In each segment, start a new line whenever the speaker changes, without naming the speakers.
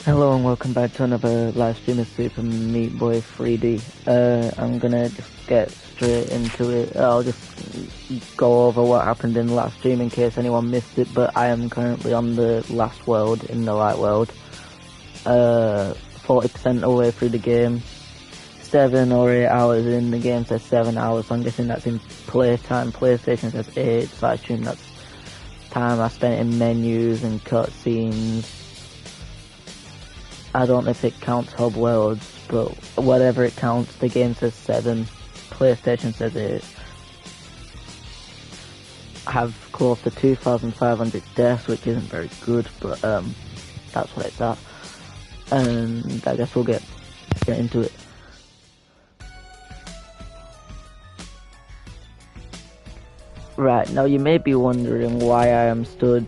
Hello and welcome back to another live stream of Super Meat Boy 3D. I'm gonna just get straight into it. I'll just go over what happened in the last stream in case anyone missed it, but I am currently on the last world in the light world. 40% away through the game. 7 or 8 hours in, the game says 7 hours, so I'm guessing that's in playtime. PlayStation says 8, so I assume that's time I spent in menus and cutscenes. I don't know if it counts hub worlds, but whatever it counts, the game says 7, PlayStation says 8. I have close to 2,500 deaths, which isn't very good, but that's what it's at. And I guess we'll get into it. Right, now you may be wondering why I am stood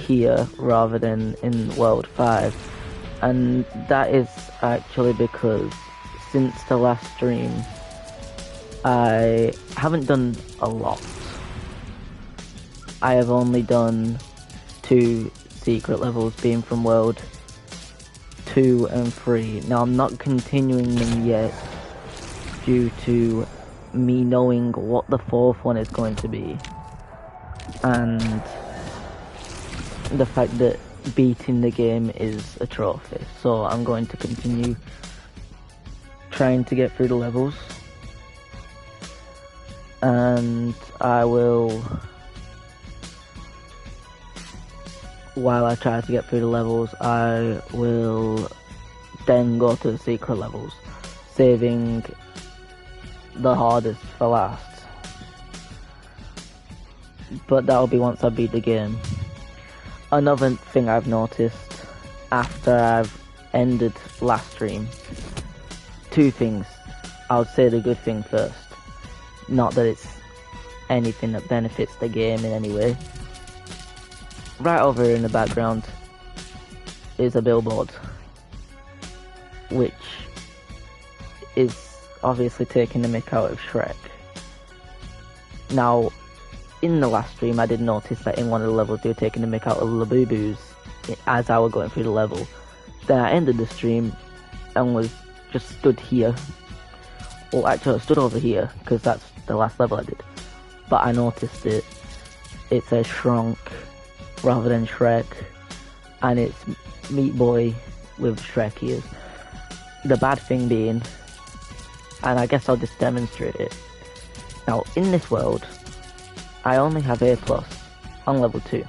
here rather than in World 5. And that is actually because since the last stream, I haven't done a lot. I have only done 2 secret levels, being from World 2 and 3. Now I'm not continuing them yet due to me knowing what the 4th one is going to be. And the fact that beating the game is a trophy, so I'm going to continue trying to get through the levels, and I will, while I try to get through the levels, I will then go to the secret levels, saving the hardest for last, but that'll be once I beat the game. Another thing I've noticed after I've ended last stream, 2 things. I would say the good thing first. Not that it's anything that benefits the game in any way. Right over in the background is a billboard, which is obviously taking the mick out of Shrek. Now, in the last stream, I did notice that in one of the levels they were taking the mick out of Labubu's as I was going through the level. Then I ended the stream and was just stood here. Well, actually, I stood over here because that's the last level I did. But I noticed it says Shrunk rather than Shrek, and it's Meat Boy with Shrek ears. The bad thing being, and I guess I'll just demonstrate it. Now, in this world, I only have A+ on level 2.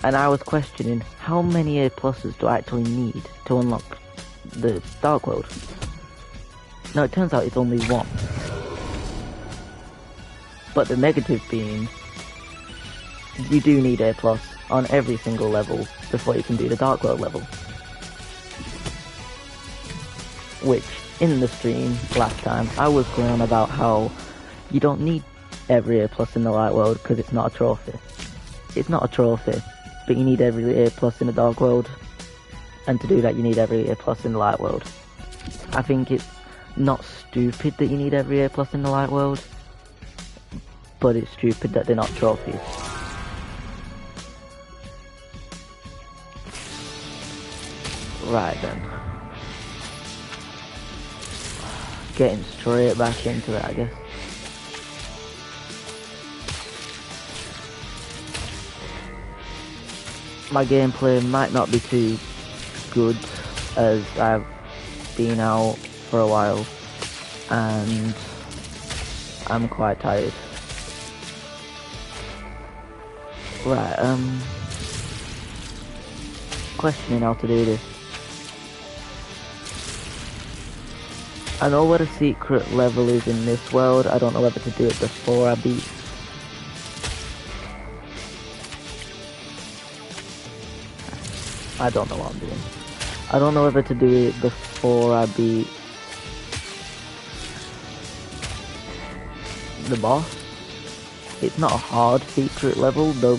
And I was questioning how many A+ do I actually need to unlock the Dark World. Now it turns out it's only 1. But the negative being, you do need A+ on every single level before you can do the Dark World level. Which, in the stream last time, I was going on about how you don't need every A+ in the Light World because it's not a trophy. It's not a trophy, but you need every A+ in the Dark World, and to do that you need every A+ in the Light World. I think it's not stupid that you need every A+ in the Light World, but it's stupid that they're not trophies. Right then. Getting straight back into it, I guess. My gameplay might not be too good as I've been out for a while and I'm quite tired. Right, questioning how to do this. I know what a secret level is in this world. I don't know whether to do it before I beat. I don't know what I'm doing. I don't know whether to do it before I beat the boss. It's not a hard secret level, though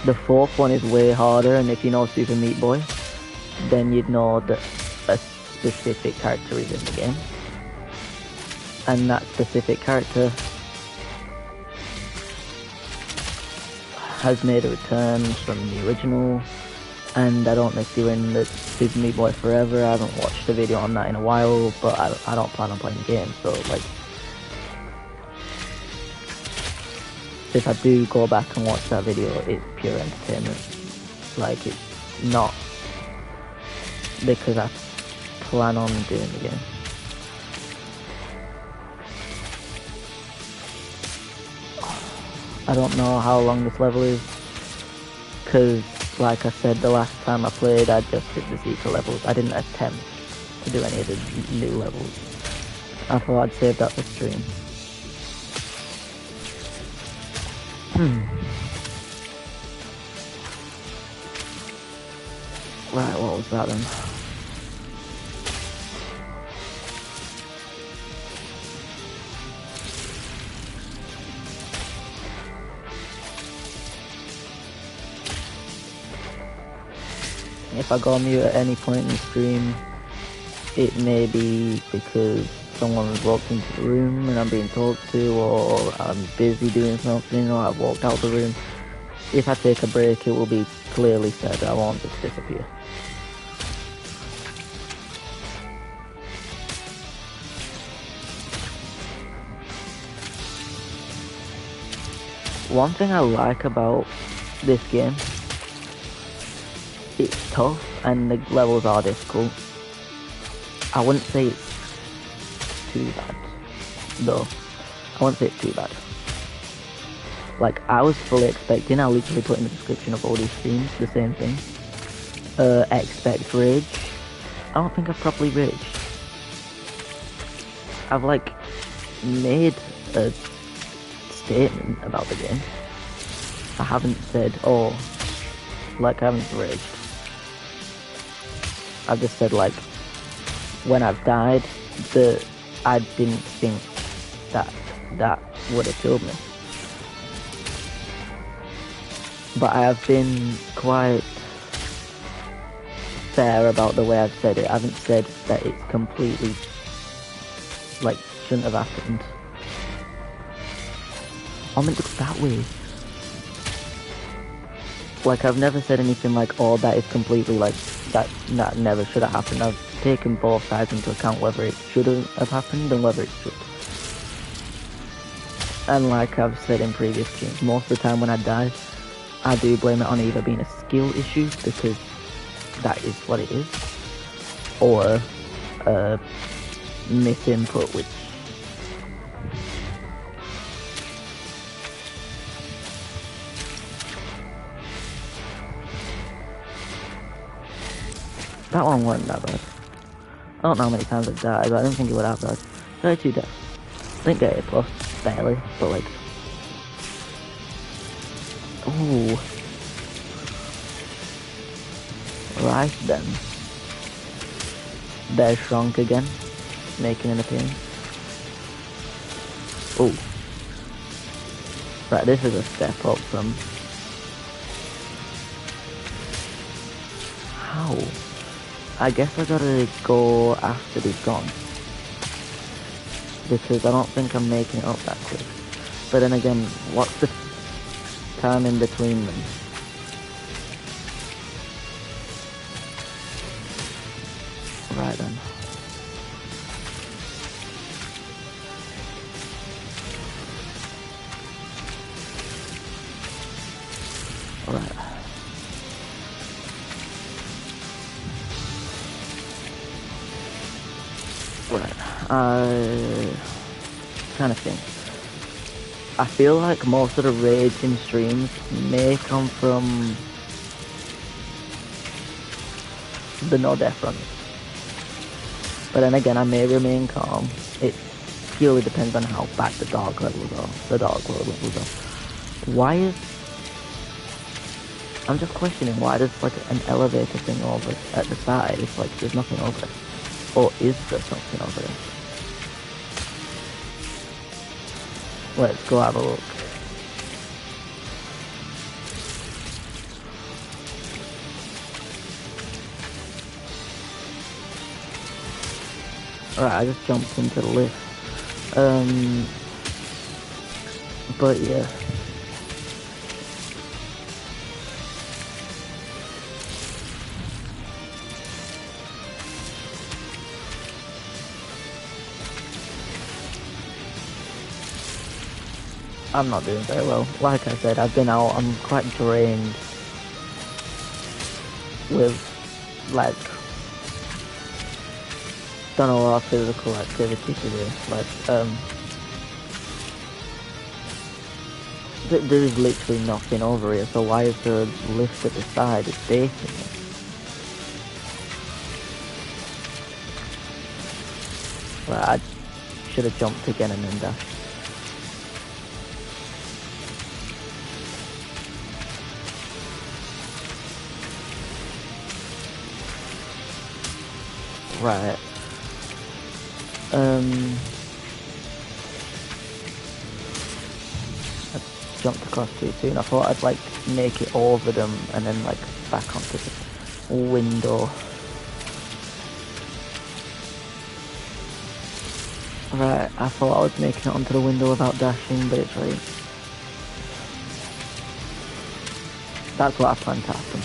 the 4th one is way harder, and if you know Super Meat Boy, then you'd know that a specific character is in the game. And that specific character has made a return from the original, and I don't miss doing the Super Meat Boy Forever. I haven't watched a video on that in a while, but I don't plan on playing the game, so like, if I do go back and watch that video, it's pure entertainment. Like, it's not because I plan on doing the game. I don't know how long this level is, because like I said, the last time I played, I just did the secret levels. I didn't attempt to do any of the new levels. I thought I'd save that for stream. Right, what was that then? If I go on mute at any point in the stream, it may be because someone's walked into the room and I'm being talked to, or I'm busy doing something, or I've walked out the room. If I take a break, it will be clearly said. I won't just disappear. One thing I like about this game, it's tough and the levels are difficult. I wouldn't say it's too bad, though. I wouldn't say it's too bad. Like, I was fully expecting, I'll literally put in the description of all these streams, the same thing. Expect rage. I don't think I've properly raged. I've, like, made a statement about the game. I haven't said, oh, like, I haven't raged. I've just said, like, when I've died, I didn't think that would have killed me. But I have been quite fair about the way I've said it. I haven't said that it's completely, like, shouldn't have happened. I meant to go that way. Like, I've never said anything like, oh, that is completely, like, that never should have happened. I've taken both sides into account, whether it should have happened and whether it should. And like I've said in previous streams, most of the time when I die, I do blame it on either being a skill issue, because that is what it is, or a misinput, which that one wasn't that bad. I don't know how many times I've died, but I didn't think it would have that. 32 deaths. Didn't get A plus, barely, but like, ooh. Right then. Bear shrunk again, making an appearance. Ooh. Right, this is a step up from... How? I guess I gotta go after they've gone, because I don't think I'm making it up that quick. But then again, what's the time in between them? Right then. Alright. Right. Trying to think. I feel like most of the rage in streams may come from the no death runs. But then again, I may remain calm. It purely depends on how bad the dark levels are. The dark world levels are. Why is... I'm just questioning why there's like an elevator thing over at the side. It's like there's nothing over there. Or is there something over there? Let's go have a look. Alright, I just jumped into the lift. But yeah. I'm not doing very well. Like I said, I've been out. I'm quite drained with, like, done a lot of physical activity today. Like, there is literally nothing over here. So why is there a lift at the side? It's dating me. Like, I should have jumped again and then dashed. Right. I jumped across too soon. I thought I'd like make it over them and then like back onto the window. Right, I thought I was making it onto the window without dashing, but it's right. That's what I planned to happen.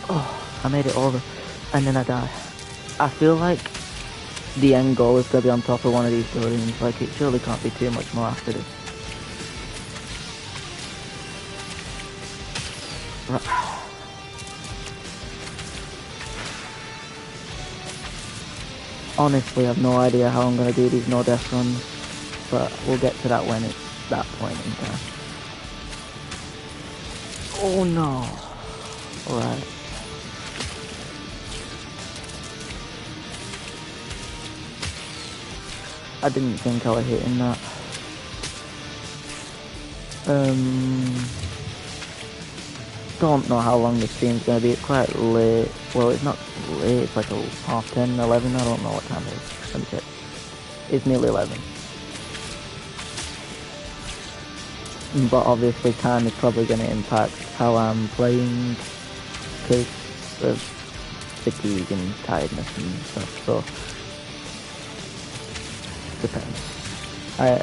Oh, I made it over, and then I die. I feel like the end goal is to be on top of one of these buildings. Like, it surely can't be too much more after this. Right. Honestly, I have no idea how I'm going to do these no death runs, but we'll get to that when it's that point in time. Oh no. Alright. I didn't think I was hitting that. Don't know how long this stream's going to be. It's quite late. Well, it's not late. It's like 10:30, 11. I don't know what time it is. Let me check. It's nearly 11. But obviously time is probably going to impact how I'm playing because of fatigue and tiredness and stuff, so depends.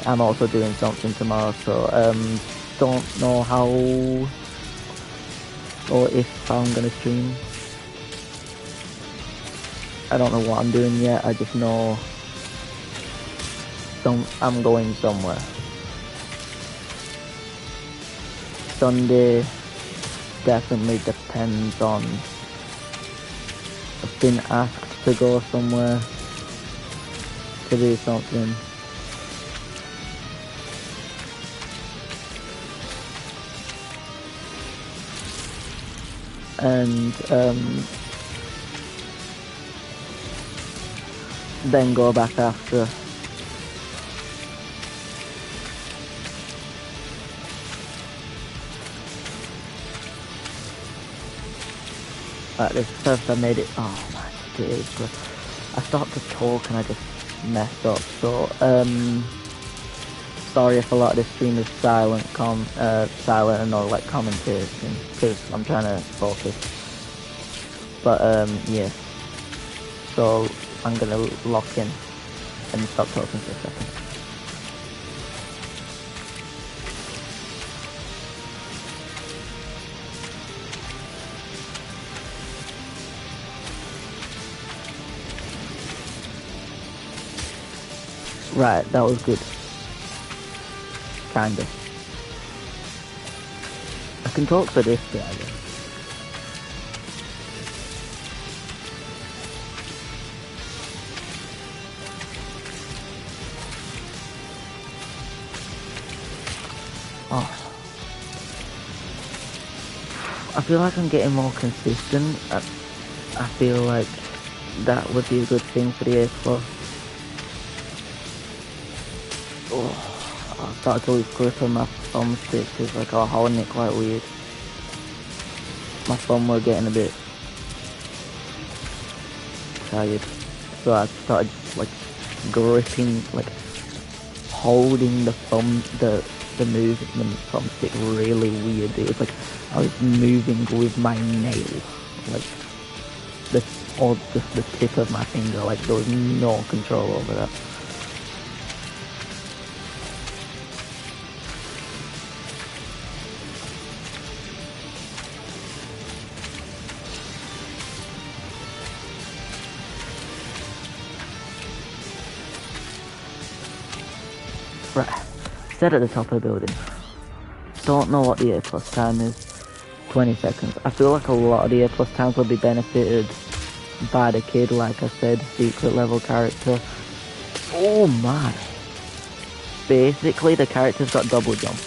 I'm also doing something tomorrow, so don't know how or if I'm going to stream. I don't know what I'm doing yet, I just know I'm going somewhere. Sunday definitely depends on. I've been asked to go somewhere to do something. And then go back after. Like this first I made it, oh my days, but I started to talk and I just messed up, so sorry if a lot of this stream is silent and not like commentation, because I'm trying to focus, but yeah, so I'm gonna lock in and stop talking for a second. Right, that was good. Kinda. I can talk for this bit, I guess. Oh. I feel like I'm getting more consistent. I feel like that would be a good thing for the A+. I started to lose grip on my thumbstick because like I was holding it quite weird. My thumb were getting a bit tired, so I started like gripping, like holding the movement thumbstick really weird. It was like I was moving with my nail, like just the tip of my finger, like there was no control over that. Right. Set at the top of the building. Don't know what the A plus time is. 20 seconds. I feel like a lot of the A plus times will be benefited by the kid, like I said, secret level character. Oh my. Basically, the character's got double jump.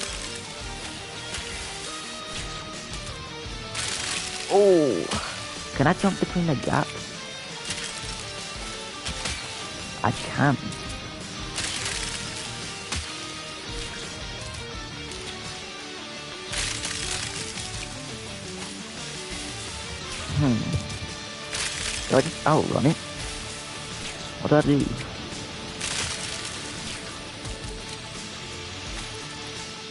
Oh. Can I jump between the gaps? I can. Do I just outrun it? What do I do?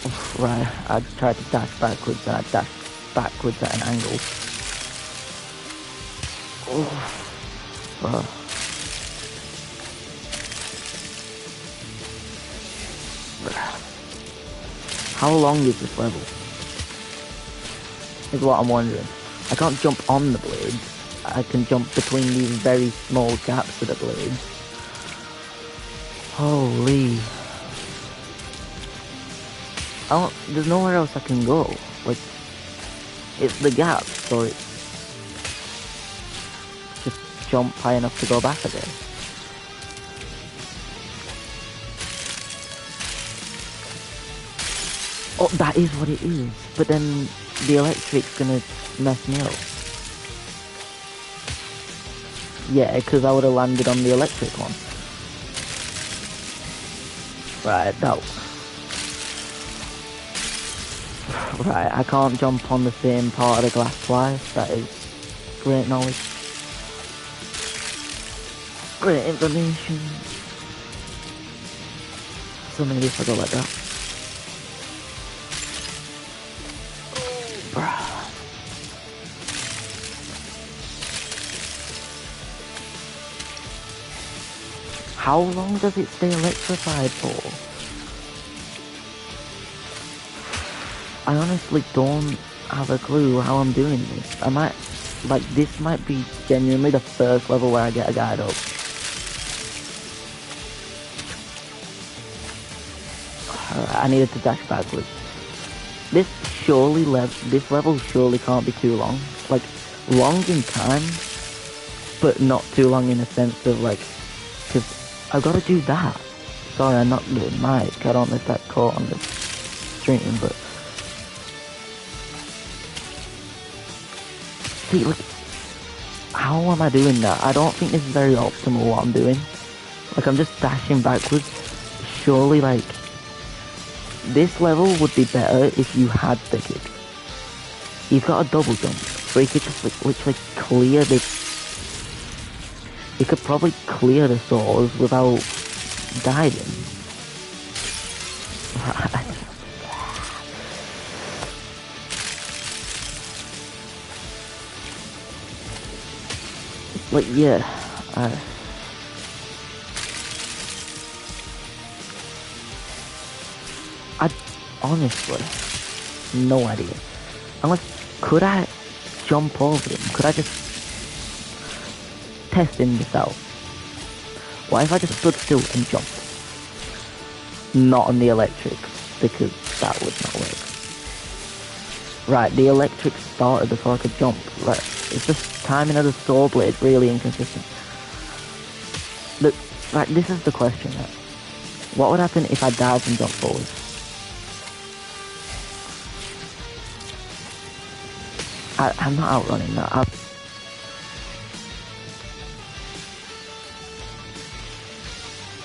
Oof, right, I tried to dash backwards and I dashed backwards at an angle. Oh. How long is this level? Is what I'm wondering. I can't jump on the blades. I can jump between these very small gaps of the blades. Holy. There's nowhere else I can go. Like, it's the gap, so it's just jump high enough to go back again. Oh, that is what it is. But then the electric's gonna mess me up. Yeah, because I would have landed on the electric one. Right, that. Right, I can't jump on the same part of the glass twice. That is great knowledge. Great information. So maybe if I go like that. How long does it stay electrified for? I honestly don't have a clue how I'm doing this. I might, like, this might be genuinely the first level where I get a guide up. I needed to dash backwards. This level surely can't be too long. Like, long in time, but not too long in a sense of, like, because I've got to do that. Sorry, I'm not the mic. I don't know if that caught on the stream, but see, look, how am I doing that? I don't think this is very optimal what I'm doing. Like, I'm just dashing backwards. Surely, like, this level would be better if you had the kid. He's got a double jump, so he could just, like, literally clear this. He could probably clear the swords without diving. Right. Like, yeah. I honestly, no idea. Unless, could I jump over him? Could I just testing this out? What if I just stood still and jumped? Not on the electric, because that would not work. Right, the electric started before I could jump. Right, it's just timing of the sword blade really inconsistent. Look, right, this is the question. Right? What would happen if I dive and jump forward? I'm not outrunning that.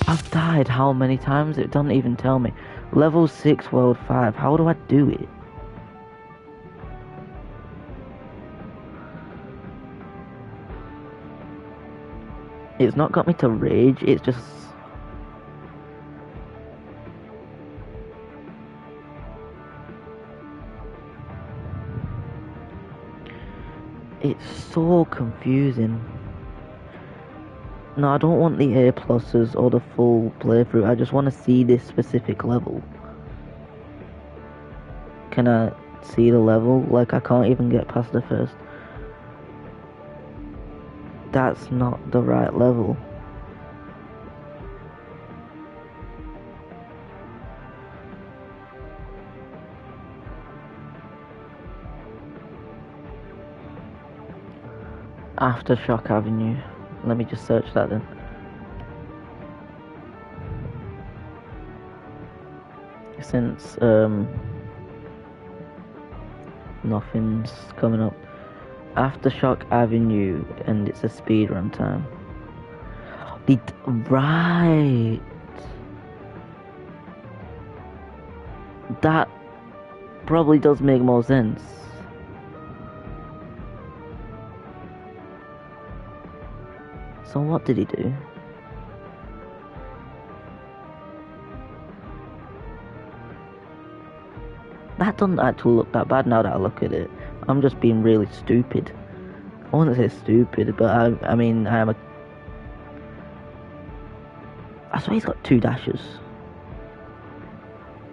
I've died how many times? It doesn't even tell me. Level 6, World 5. How do I do it? It's not got me to rage, it's just... It's so confusing. No, I don't want the A pluses or the full playthrough. I just want to see this specific level. Can I see the level? Like, I can't even get past the first. That's not the right level. Aftershock Avenue. Let me just search that then. Since nothing's coming up. Aftershock Avenue, and it's a speedrun time. Right. That probably does make more sense. So what did he do? That doesn't actually look that bad now that I look at it. I'm just being really stupid. I wouldn't say stupid, but I mean, I swear he's got 2 dashes.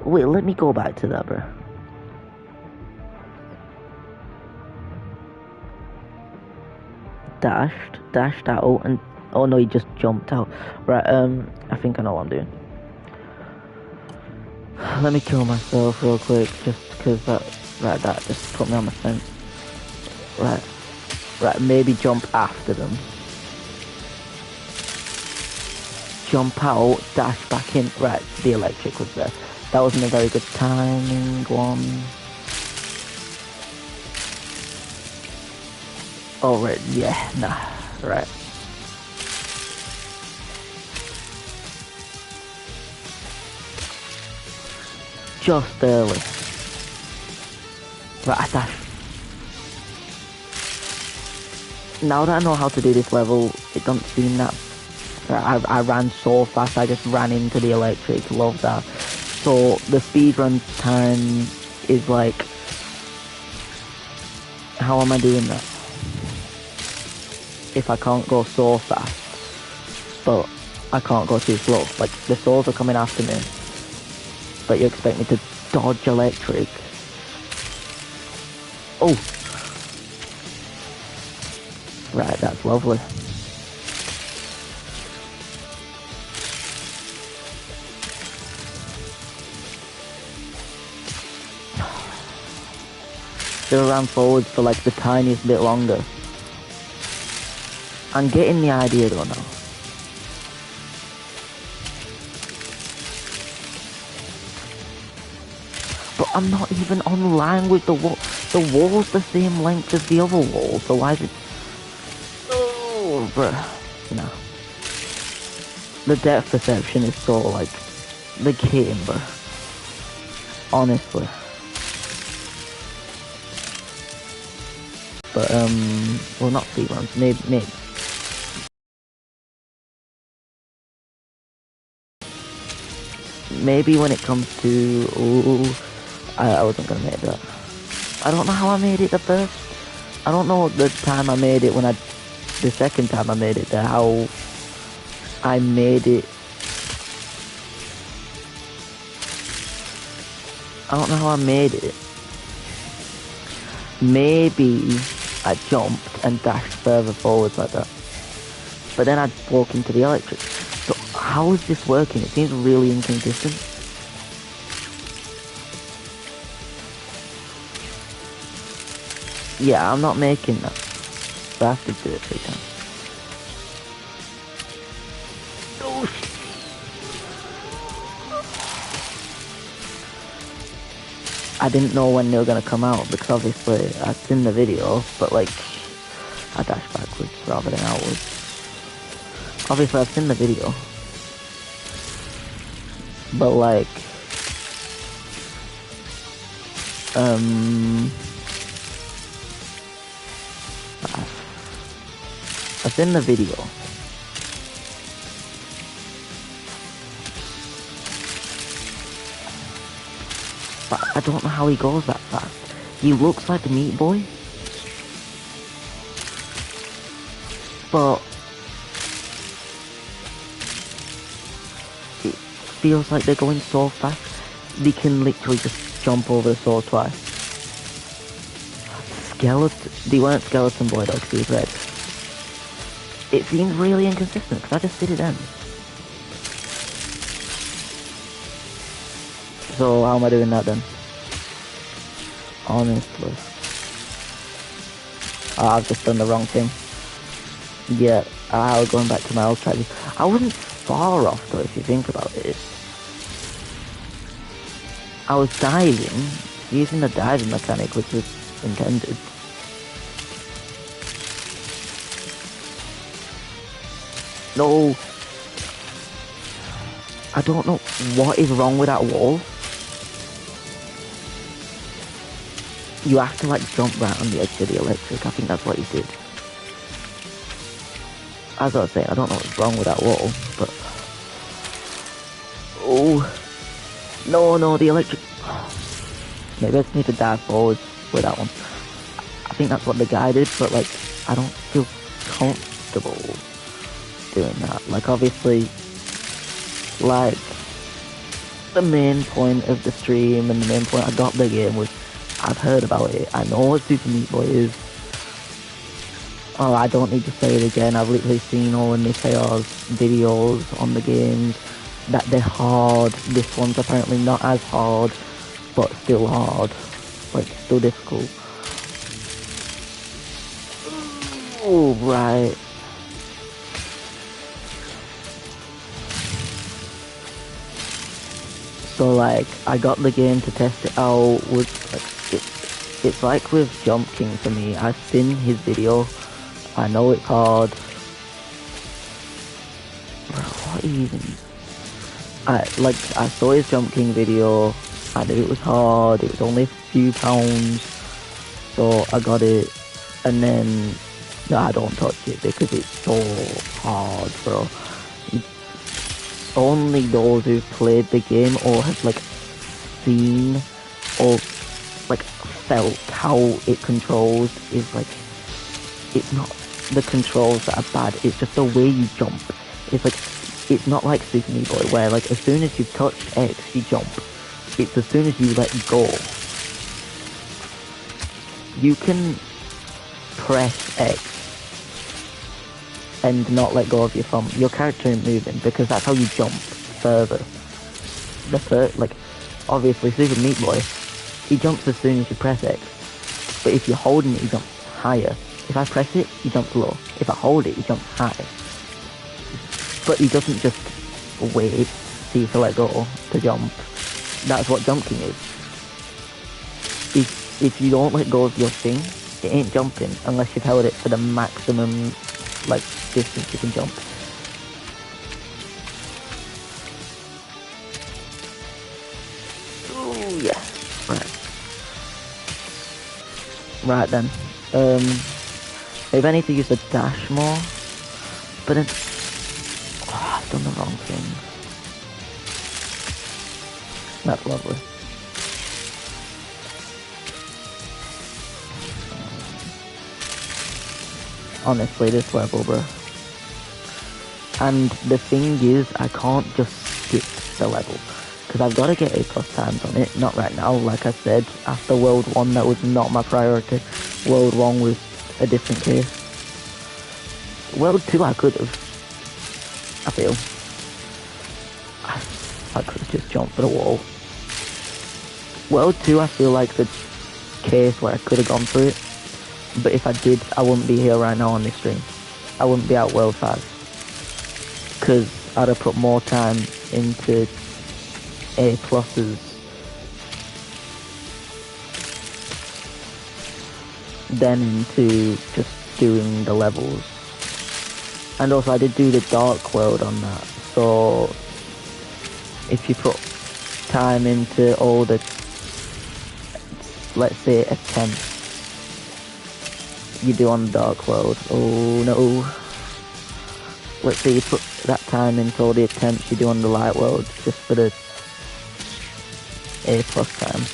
Wait, let me go back to that, bro. Dashed out, and oh no, he just jumped out. Right, I think I know what I'm doing. Let me kill myself real quick, just because that just put me on the fence. Right, maybe jump after them. Jump out, dash back in. Right, the electric was there. That wasn't a very good timing one. Oh, right, yeah, nah, right. Just early. Right, I dash. Now that I know how to do this level, it doesn't seem that... Right, I ran so fast, I just ran into the electric, love that. So, the speedrun time is like... How am I doing that? If I can't go so fast, but I can't go too slow. Like, the souls are coming after me, but you expect me to dodge electric. Oh! Right, that's lovely. Should have ran forward for like the tiniest bit longer. I'm getting the idea though now. But I'm not even on line with the wall. The wall's the same length as the other wall, so why is it... Oh, bruh. No. The depth perception is so, like, the game, bruh. Honestly. But, well, not speedruns, maybe. Maybe when it comes to... Ooh, I wasn't gonna make that. I don't know how I made it the first. I don't know the time I made it the second time I made it, how I made it. I don't know how I made it. Maybe I jumped and dashed further forwards like that. But then I'd walk into the electric. So how is this working? It seems really inconsistent. Yeah, I'm not making that. So I have to do it 3 times. Oh, I didn't know when they were gonna come out because obviously I'd seen the video, but like I dashed backwards rather than outwards. Obviously I've seen the video, but like I've seen the video. But I don't know how he goes that fast. He looks like the Meat Boy, but it feels like they're going so fast. They can literally just jump over the sword twice. Skeleton. They weren't Skeleton Boy though, because he was red. It seems really inconsistent, because I just did it then. So how am I doing that then? Honestly. Oh, I've just done the wrong thing. Yeah, going back to my old strategy. I wasn't far off though, if you think about it. I was diving, using the diving mechanic, which was intended. No, I don't know what is wrong with that wall. You have to like jump right on the edge of the electric. I think that's what he did. As I was saying, I don't know what's wrong with that wall, but no, the electric. Maybe I just need to dive forward with that one. I think that's what the guy did, but like I don't feel comfortable doing that. Like obviously, like the main point of the stream and the main point I got the game was I've heard about it. I know what Super Meat Boy is. Oh, I don't need to say it again. I've literally seen all of Niteo's videos on the games that they're hard. This one's apparently not as hard, but still hard. Like, still difficult. Oh, right. So, like, I got the game to test it out. It's like with Jump King for me. I've seen his video. I know it's hard. What even? I saw his Jump King video. I knew it was hard. It was only a few pounds, so I got it. And then no, I don't touch it because it's so hard, bro. Only those who've played the game or have like seen or like felt how it controls is like, it's not the controls that are bad, it's just the way you jump. It's like, it's not like Super Meat Boy where like as soon as you've touched X you jump. It's as soon as you let go. You can press X and not let go of your thumb. Your character ain't moving because that's how you jump further. Like obviously Super Meat Boy, he jumps as soon as you press X. But if you're holding it, he jumps higher. If I press it, he jumps low. If I hold it, he jumps higher. But he doesn't just wait for you to let go to jump. That's what Jump King is. If you don't let go of your thing, it ain't jumping unless you've held it for the maximum like distance you can jump. Oh yeah. Right then. Maybe I need to use the dash more. But then I've done the wrong thing. That's lovely. Honestly, this level, bro. And the thing is, I can't just skip the level. Because I've got to get A+ times on it. Not right now, like I said. After World 1, that was not my priority. World 1 was a different case. World 2, I could have. I feel. I could have just jumped for the wall. World 2, I feel like the case where I could have gone for it. But if I did, I wouldn't be here right now on this stream. I wouldn't be at World 5. Because I'd have put more time into A+'s than into just doing the levels. And also I did do the Dark World on that. So if you put time into all the, let's say, attempts you do on the Dark World. Oh no. Let's say you put that time into all the attempts you do on the Light World just for the A+ time.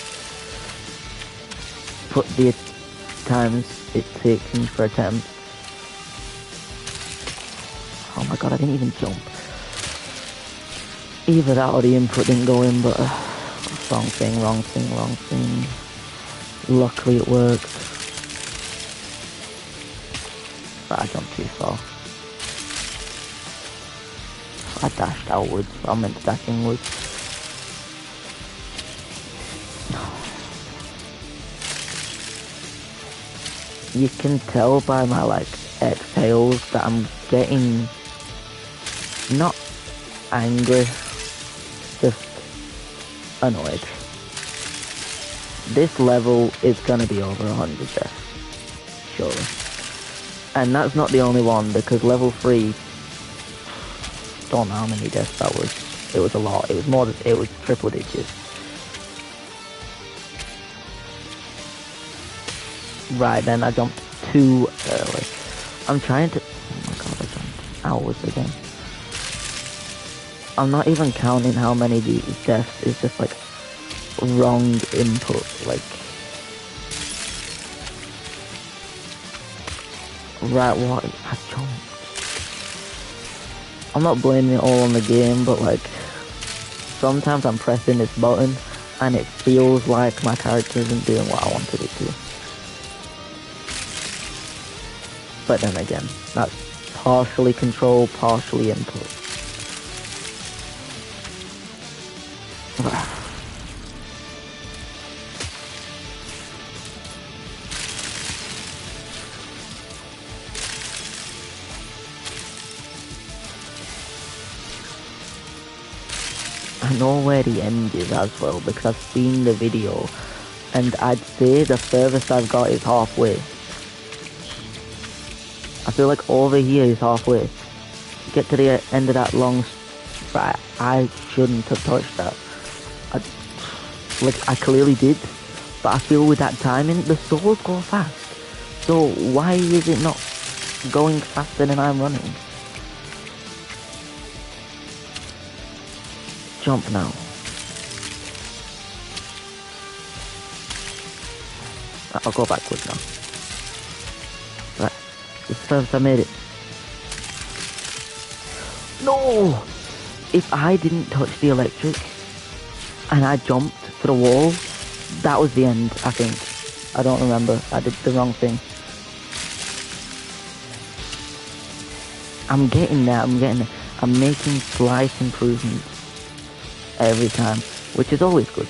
Put the times it takes for attempts. Oh my god, I didn't even jump. Either that or the input didn't go in, but wrong thing. Luckily it worked. But I jumped too far. I dashed outwards, but I meant to dash inwards. You can tell by my like exhales that I'm getting not angry, just annoyed. This level is gonna be over 100 deaths, surely. And that's not the only one, because level 3, don't know how many deaths that was. It was a lot. It was more than, it was triple digits. Right then, I jumped too early. I'm trying to, oh my god, I jumped hours again. I'm not even counting how many of these deaths is just like wrong input, like, right, what, I jumped. I'm not blaming it all on the game, but like, sometimes I'm pressing this button and it feels like my character isn't doing what I wanted it to. But then again, that's partially control, partially input. I know where the end is as well, because I've seen the video, and I'd say the furthest I've got is halfway. I feel like over here is halfway. Get to the end of that long... Right, I shouldn't have touched that. I clearly did, but I feel with that timing, the swords go fast. So why is it not going faster than I'm running? Jump now. I'll go backwards now. Right, this is first I made it. No! If I didn't touch the electric and I jumped to the wall, that was the end, I think. I don't remember. I did the wrong thing. I'm getting there, I'm making slight improvements every time, which is always good.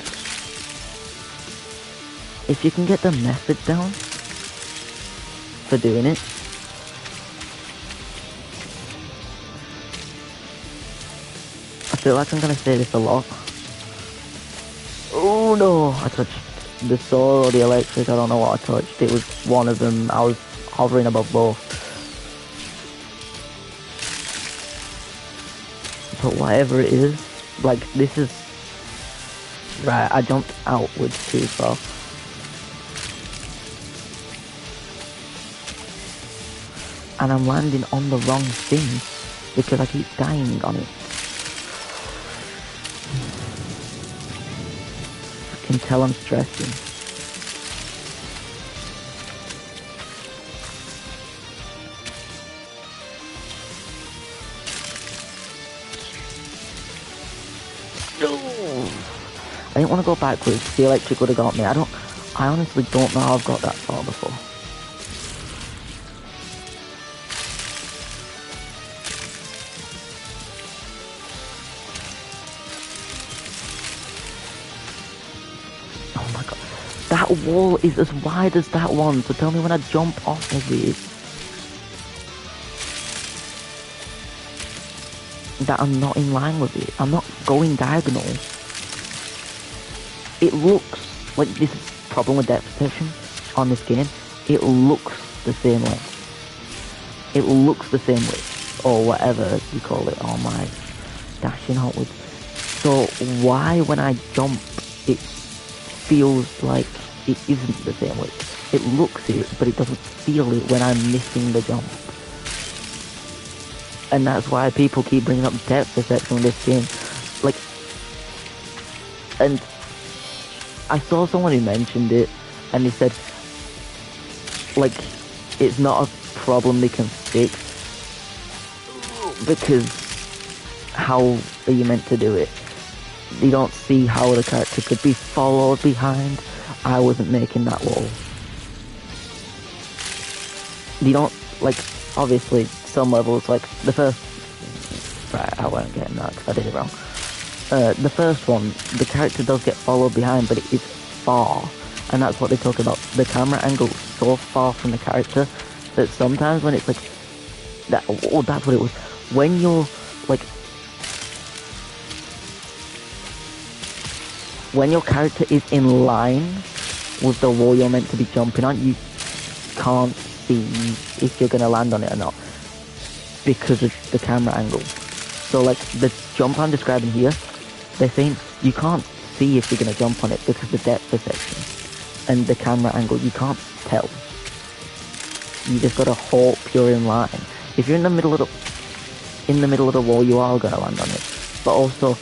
If you can get the method down for doing it, I feel like I'm gonna say this a lot. Oh no, I touched the sword or the electric, I don't know what I touched. It was one of them. I was hovering above both. But whatever it is, like, this is... Right, I jumped outwards too far. And I'm landing on the wrong thing, because I keep dying on it. I can tell I'm stressing. I didn't want to go backwards. The electric would have got me. I honestly don't know how I've got that far before. Oh my god. That wall is as wide as that one, so tell me when I jump off of it that I'm not in line with it. I'm not going diagonal. It looks like this is the problem with depth perception on this game. It looks the same way. It looks the same way, or whatever you call it. Oh my, dashing outwards. So why, when I jump, it feels like it isn't the same way? It looks it, but it doesn't feel it when I'm missing the jump. And that's why people keep bringing up depth perception in this game. Like, and I saw someone who mentioned it, and he said, like, it's not a problem they can fix, because how are you meant to do it? You don't see how the character could be followed behind. I wasn't making that wall. You don't, like, obviously, some levels, like, the first... Right, I won't get in that, because I did it wrong. The first one, the character does get followed behind, but it is far. And that's what they talk about. The camera angle is so far from the character that sometimes when it's like that, oh, that's what it was. When you're like, when your character is in line with the wall you're meant to be jumping on, you can't see if you're gonna land on it or not because of the camera angle. So like the jump I'm describing here, they're saying you can't see if you're gonna jump on it because of the depth perception and the camera angle. You can't tell. You just gotta hope you're in line. If you're in the middle of the wall, you are gonna land on it. But also,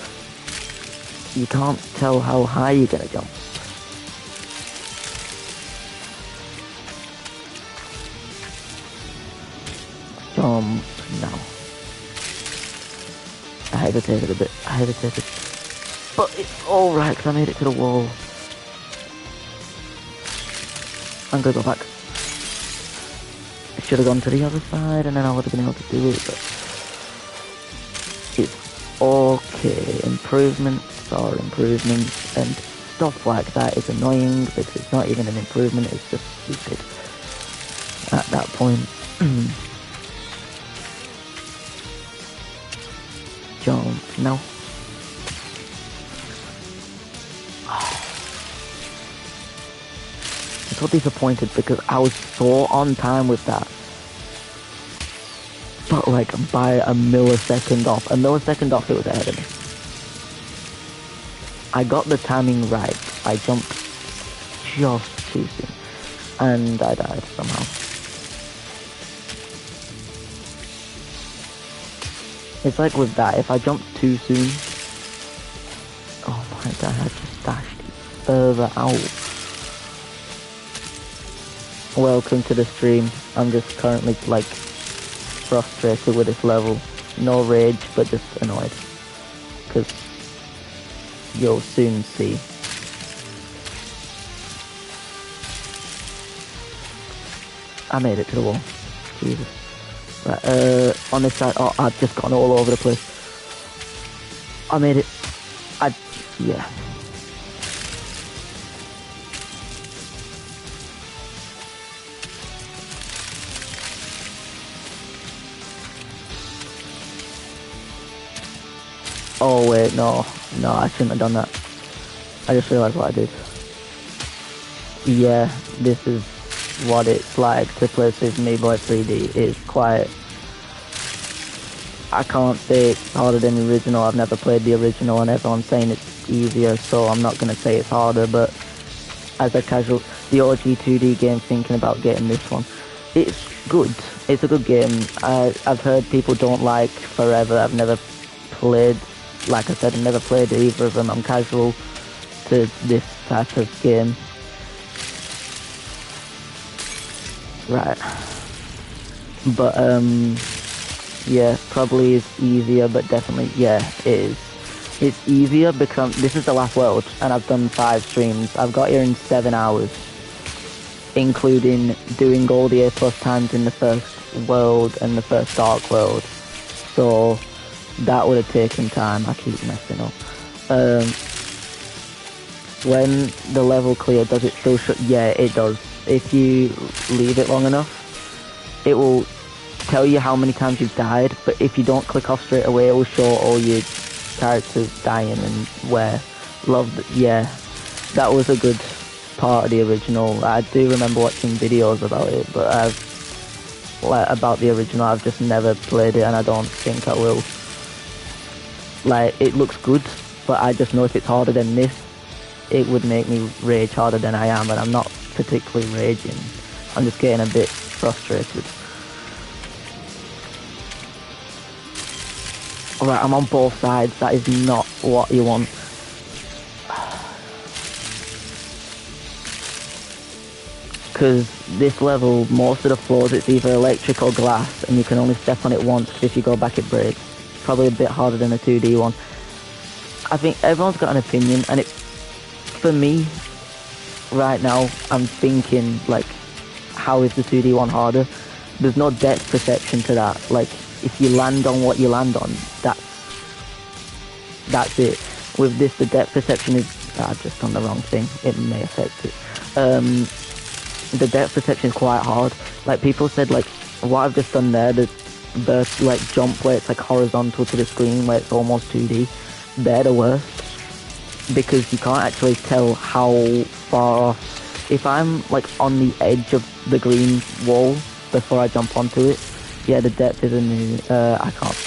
you can't tell how high you're gonna jump. Jump now. I hesitated a bit. But it's alright because I made it to the wall. I'm gonna go back. I should have gone to the other side and then I would have been able to do it, but it's okay. Improvements are improvements, and stuff like that is annoying because it's not even an improvement, it's just stupid at that point. Jump now. I'm so disappointed because I was so on time with that. But like by a millisecond off it was ahead of me. I got the timing right. I jumped just too soon. And I died somehow. It's like with that, if I jumped too soon... Oh my god, I just dashed further out. Welcome to the stream. I'm just currently like frustrated with this level. No rage, but just annoyed. Because you'll soon see. I made it to the wall. Jesus. Right, on this side, oh, I've just gone all over the place. I made it. Yeah. Oh wait, no, I shouldn't have done that. I just realised what I did. Yeah, this is what it's like to play Super Meat Boy 3D. It's quite... I can't say it's harder than the original. I've never played the original and everyone's saying it's easier, so I'm not going to say it's harder, but as a casual, the OG 2D game, thinking about getting this one, it's good. It's a good game. I've heard people don't like Forever. I've never played, like I said, I've never played either of them. I'm casual to this type of game. Right. But, yeah, probably is easier, but definitely, yeah, it is. It's easier because this is the last world, and I've done 5 streams. I've got here in 7 hours, including doing all the A+ times in the first world and the first Dark World. So, that would have taken time. I keep messing up. When the level clear, does it still show? Yeah, it does. If you leave it long enough, it will tell you how many times you've died, but if you don't click off straight away, it will show all your characters dying and where. Yeah, that was a good part of the original. I do remember watching videos about it, but about the original, I've just never played it and I don't think I will. Like, it looks good, but I just know if it's harder than this, it would make me rage harder than I am, and I'm not particularly raging. I'm just getting a bit frustrated. Alright, I'm on both sides. That is not what you want. Because this level, most of the floors, it's either electric or glass, and you can only step on it once, because if you go back it breaks. Probably a bit harder than a 2D one. I think everyone's got an opinion, and for me, right now, I'm thinking, like, how is the 2D one harder? There's no depth perception to that. Like, if you land on what you land on, that's it. With this, the depth perception is... I've just done the wrong thing. It may affect it. the depth perception is quite hard. Like people said, like what I've just done there, the like jump where it's like horizontal to the screen where it's almost 2D, they're the worst because you can't actually tell how far off. If I'm like on the edge of the green wall before I jump onto it, yeah, the depth is a new. I can't.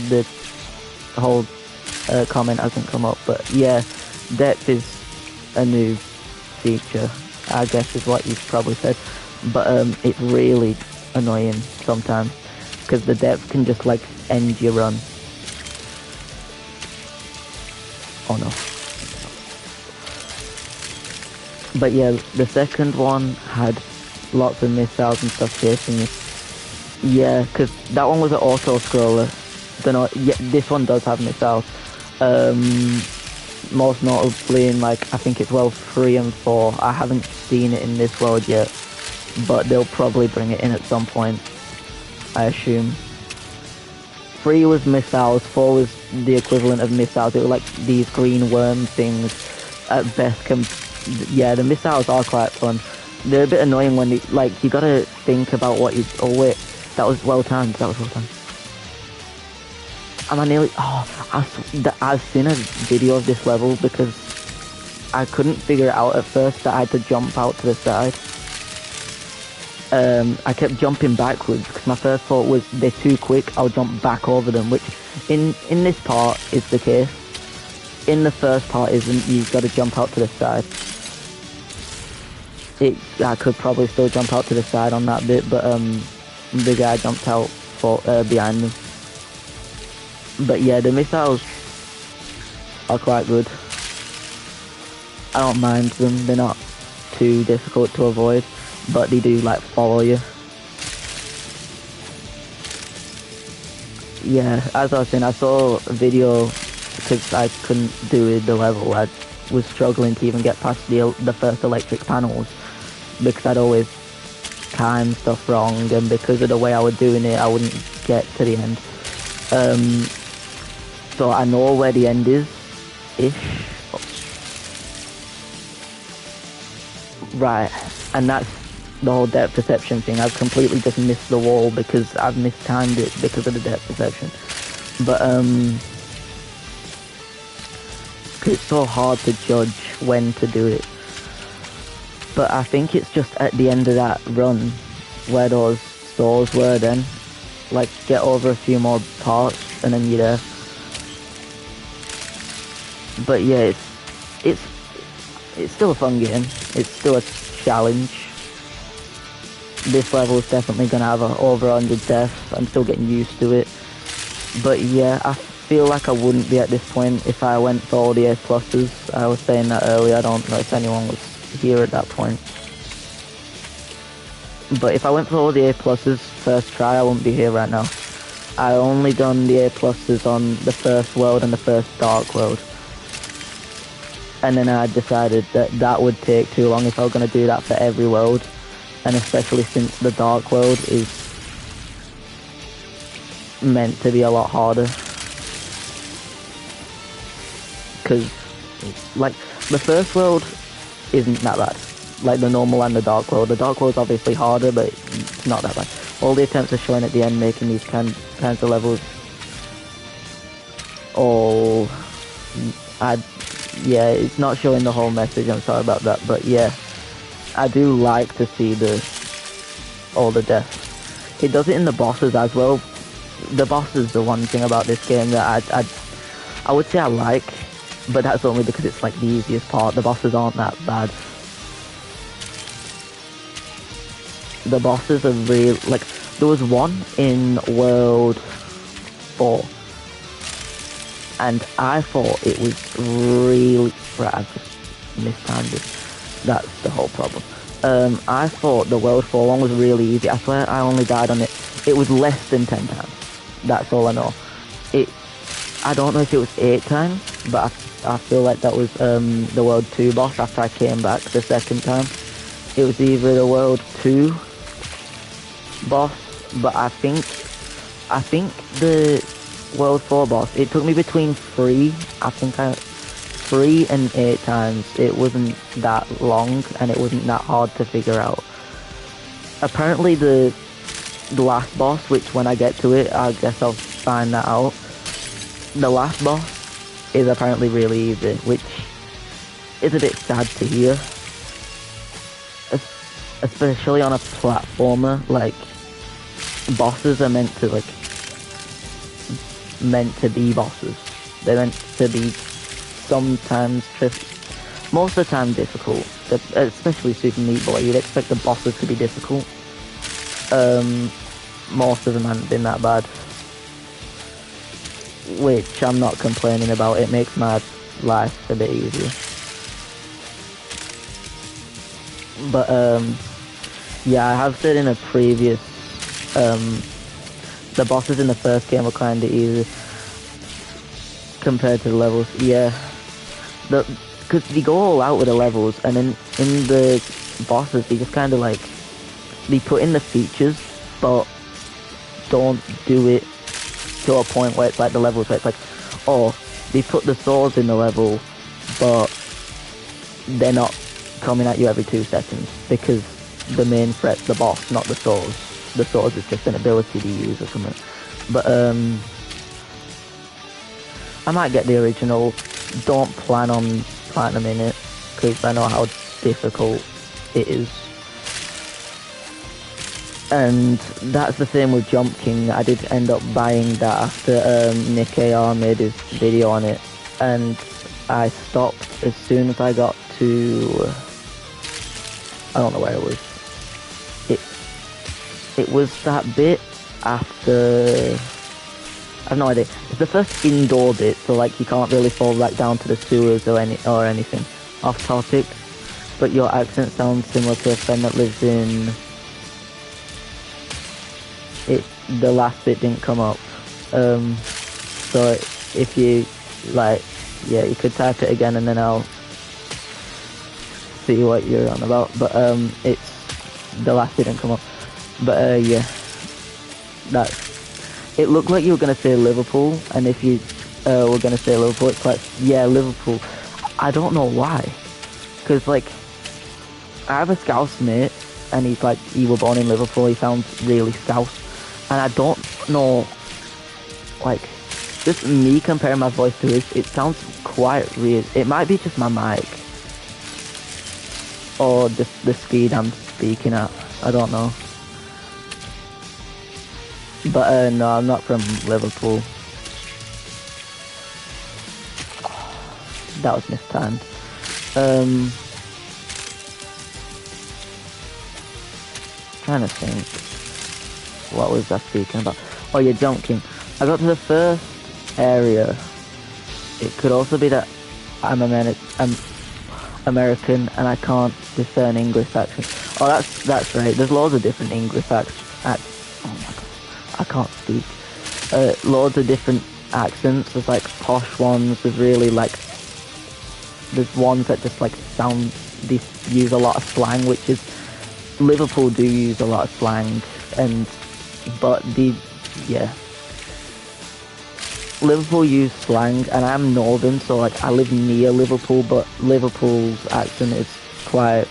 The whole comment hasn't come up, but yeah, depth is a new feature, I guess is what you've probably said, but it's really annoying sometimes because the depth can just like end your run. Oh no. But yeah, the second one had lots of missiles and stuff chasing you. Yeah, because that one was an auto-scroller. Yeah, this one does have missiles. Most notably in like, I think it's world 3 and 4. I haven't seen it in this world yet, but they'll probably bring it in at some point, I assume. 3 was missiles, 4 was the equivalent of missiles. It was like these green worm things. At best, yeah, the missiles are quite fun. They're a bit annoying when you gotta think about what you. Oh wait, that was well timed. That was well timed. Am I nearly? Oh, I've seen a video of this level because I couldn't figure it out at first. That I had to jump out to the side. I kept jumping backwards because my first thought was they're too quick. I'll jump back over them, which in this part is the case. In the first part isn't. You've got to jump out to the side. I could probably still jump out to the side on that bit, but the guy jumped out behind them. But yeah, the missiles are quite good. I don't mind them, they're not too difficult to avoid, but they do like follow you. Yeah, as I was saying, I saw a video because I couldn't do the level. I was struggling to even get past the first electric panels because I'd always time stuff wrong, and because of the way I was doing it, I wouldn't get to the end. So I know where the end is, ish. Right, and that's the whole depth perception thing. I've completely just missed the wall because I've mistimed it because of the depth perception. But it's so hard to judge when to do it. But I think it's just at the end of that run where those stores were then. Like, get over a few more parts and then you're there. But yeah, it's still a fun game. It's still a challenge. This level is definitely gonna have over 100 deaths. I'm still getting used to it. But yeah, I feel like I wouldn't be at this point if I went for all the A+. I was saying that earlier. I don't know if anyone was here at that point. But if I went for all the A+ first try, I wouldn't be here right now. I only done the A+ on the first world and the first Dark World. And then I decided that that would take too long if I was going to do that for every world. And especially since the Dark World is meant to be a lot harder. Because, like, the first world isn't that bad. Like the normal and the Dark World. The Dark World's obviously harder, but it's not that bad. All the attempts are showing at the end making these kinds of levels. Yeah, it's not showing the whole message, I'm sorry about that, but yeah, I do like to see all the deaths. It does it in the bosses as well. The boss is the one thing about this game that I would say I like, but that's only because it's like the easiest part. The bosses aren't that bad. The bosses are real. Like, there was one in World 4, and I thought it was really... Right, I've just mistimed it. That's the whole problem. I thought the World 4 one was really easy. I swear I only died on it. It was less than 10 times. That's all I know. I don't know if it was 8 times, but I feel like that was the World 2 boss after I came back the second time. It was either the World 2 boss, but I think the World 4 boss, it took me between 3 and 8 times. It wasn't that long and it wasn't that hard to figure out. apparently the last boss, which when I get to it, I guess I'll find that out. The last boss is apparently really easy, which is a bit sad to hear. Especially on a platformer, like, bosses are meant to be bosses. They're meant to be sometimes most of the time difficult, especially Super Meat Boy. You'd expect the bosses to be difficult. Most of them haven't been that bad, which I'm not complaining about. It makes my life a bit easier. But yeah, I have said in a previous, the bosses in the first game were kind of easy compared to the levels. Yeah, because they go all out with the levels, and then in the bosses they just kind of like, they put in the features but don't do it to a point where it's like the levels where it's like, oh, they put the swords in the level but they're not coming at you every 2 seconds, because the main threat's the boss, not the swords. The swords is just an ability to use or something. But I might get the original. Don't plan on platinum in it, because I know how difficult it is. And that's the same with Jump King. I did end up buying that after Nick AR made his video on it, and I stopped as soon as I got to, I don't know where it was. It was that bit after, I have no idea. It's the first indoor bit, so like you can't really fall back down to the sewers or anything. Off topic, but your accent sounds similar to a friend that lives in. The last bit didn't come up. So if you like, yeah, you could type it again and then I'll see what you're on about. But it's the last bit didn't come up. But yeah, it looked like you were gonna say Liverpool, and if you were gonna say Liverpool, it's like, yeah, Liverpool. I don't know why, because like, I have a Scouse mate, and he's like, he was born in Liverpool. He sounds really Scouse, and I don't know, like, just me comparing my voice to his, it sounds quite weird. It might be just my mic, or just the speed I'm speaking at. I don't know. But no, I'm not from Liverpool. That was mistimed. Trying to think. What was I speaking about? Oh yeah, Jump King. I got to the first area. It could also be that I'm American and I can't discern English accents. Oh, that's right. There's loads of different English accents. Oh my god, I can't speak. Loads of different accents. There's like posh ones. There's really like, there's ones that just like sound, they use a lot of slang, which is, Liverpool do use a lot of slang, but Liverpool use slang, and I'm northern, so like I live near Liverpool, but Liverpool's accent is quite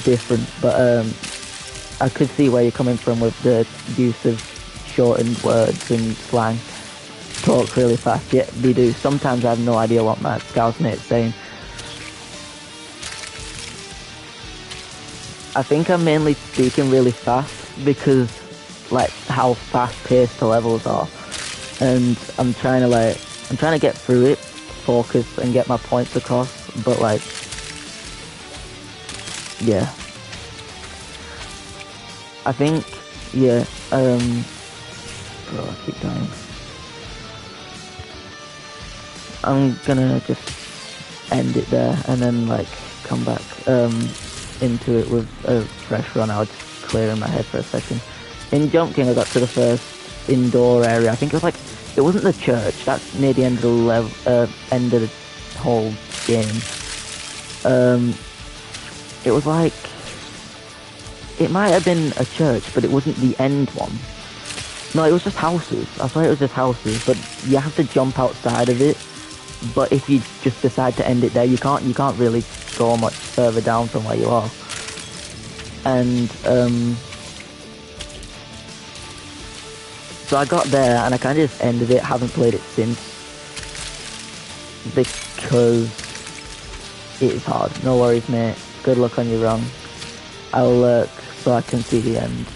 different. But I could see where you're coming from with the use of shortened words and slang. Talk really fast. Yeah, they do. Sometimes I have no idea what my Scouse mate's saying. I think I'm mainly speaking really fast because like how fast paced the levels are, and I'm trying to get through it, focus and get my points across, but like, yeah. I think, yeah, bro, I keep dying. I'm gonna just end it there and then like come back into it with a fresh run. I was just clearing my head for a second. In Jump King I got to the first indoor area. I think it was like, it wasn't the church, that's near the end of the level, end of the whole game. It was like, it might have been a church, but it wasn't the end one. No, it was just houses. I thought it was just houses, but you have to jump outside of it. But if you just decide to end it there, you can't really go much further down from where you are. and so I got there and I kind of just ended it. Haven't played it since because it is hard. No worries, mate. Good luck on your run. I'll lurk so I can see the end.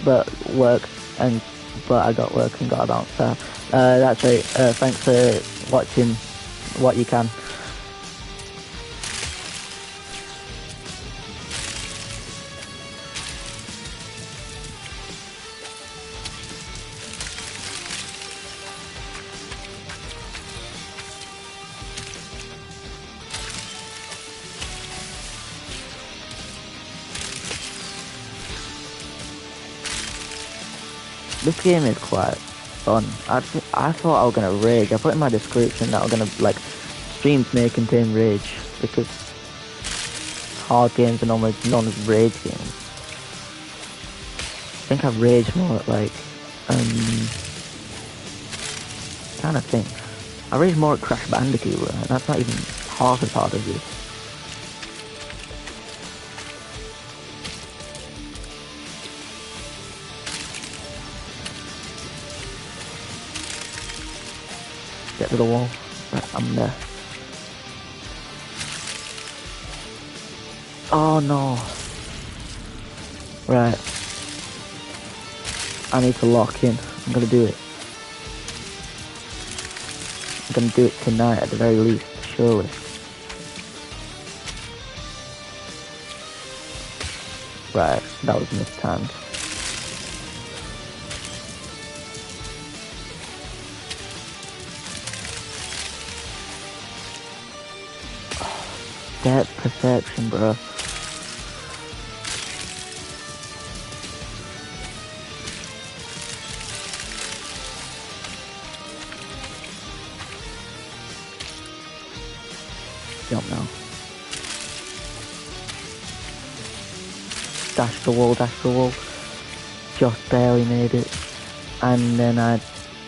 But I got work and got a bounce. So that's right. Thanks for watching what you can. This game is quite fun. I thought I was gonna rage. I put in my description that I was gonna like streams may contain rage because hard games are normally known as rage games. I think I've raged more at like trying to think. I raged more at Crash Bandicoot, and that's not even half as hard as this. Get to the wall. Right, I'm there. Oh no. Right. I need to lock in. I'm gonna do it. I'm gonna do it tonight at the very least, surely. Right, that was mistimed. Depth perception, bro. Jump now. Dash the wall, dash the wall. Just barely made it. And then I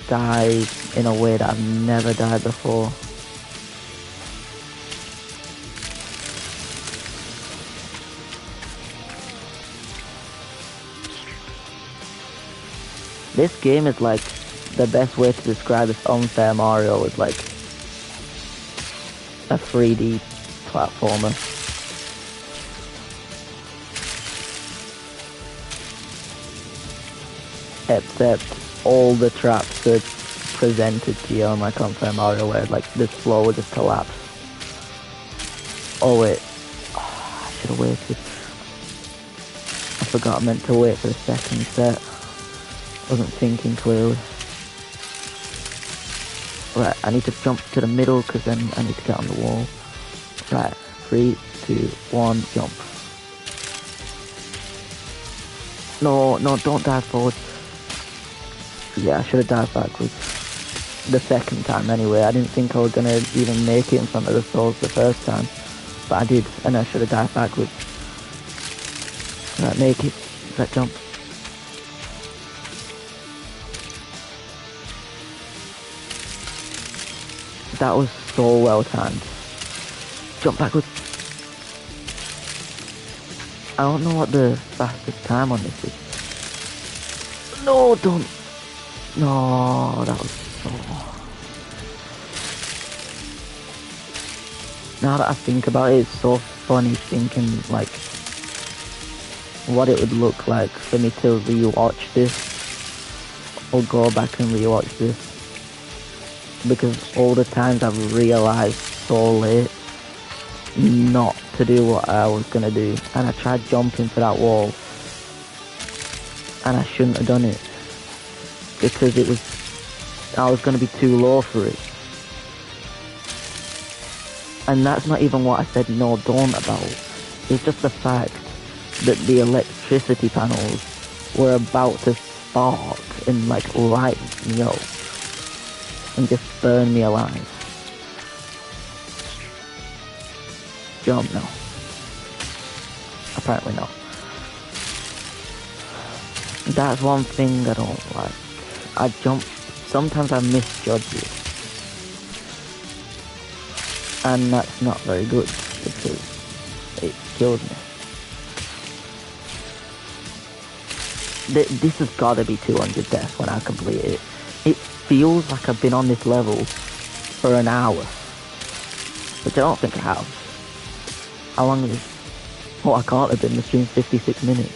died in a way that I've never died before. This game is like, the best way to describe this unfair Mario is like a 3D platformer. Except all the traps are presented to you on like unfair Mario where like this floor will just collapse. Oh wait, I should have waited. I forgot I meant to wait for the second set. Wasn't thinking clearly. Right, I need to jump to the middle because then I need to get on the wall. Right, 3, 2, 1, jump. No, don't dive forward. Yeah, I should have dived backwards. The second time anyway. I didn't think I was gonna even make it in front of the souls the first time. But I did, and I should have dived backwards. Right, make it. That jump. That was so well timed. Jump backwards. I don't know what the fastest time on this is. No, don't. No, that was so... Now that I think about it, it's so funny thinking like what it would look like for me to rewatch this or go back and rewatch this. Because all the times I've realised so late not to do what I was gonna do, and I tried jumping for that wall and I shouldn't have done it because I was gonna be too low for it. And that's not even what I said no don't about. It's just the fact that the electricity panels were about to spark and like light me up and just burn me alive. Jump now. Apparently not. That's one thing I don't like. I jump, sometimes I misjudge it. And that's not very good because it kills me. This has got to be 200 deaths when I complete it. It feels like I've been on this level for an hour, which I don't think I have. How long is this? Oh, I can't have been. The stream's 56 minutes.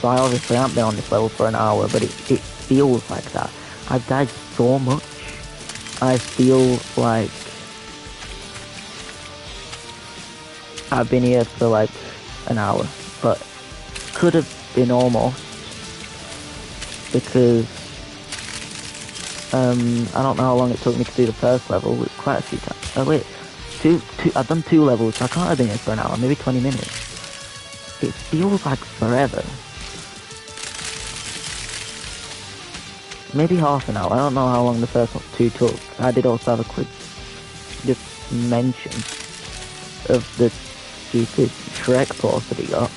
So I obviously haven't been on this level for an hour, but it feels like that. I've died so much. I feel like I've been here for like an hour, but could have been almost, because I don't know how long it took me to do the first level, with quite a few times. Oh wait, I've done 2 levels, so I can't have been here for an hour, maybe 20 minutes. It feels like forever. Maybe half an hour. I don't know how long the first 2 took. I did also have a quick just mention of the stupid Shrek post that he got.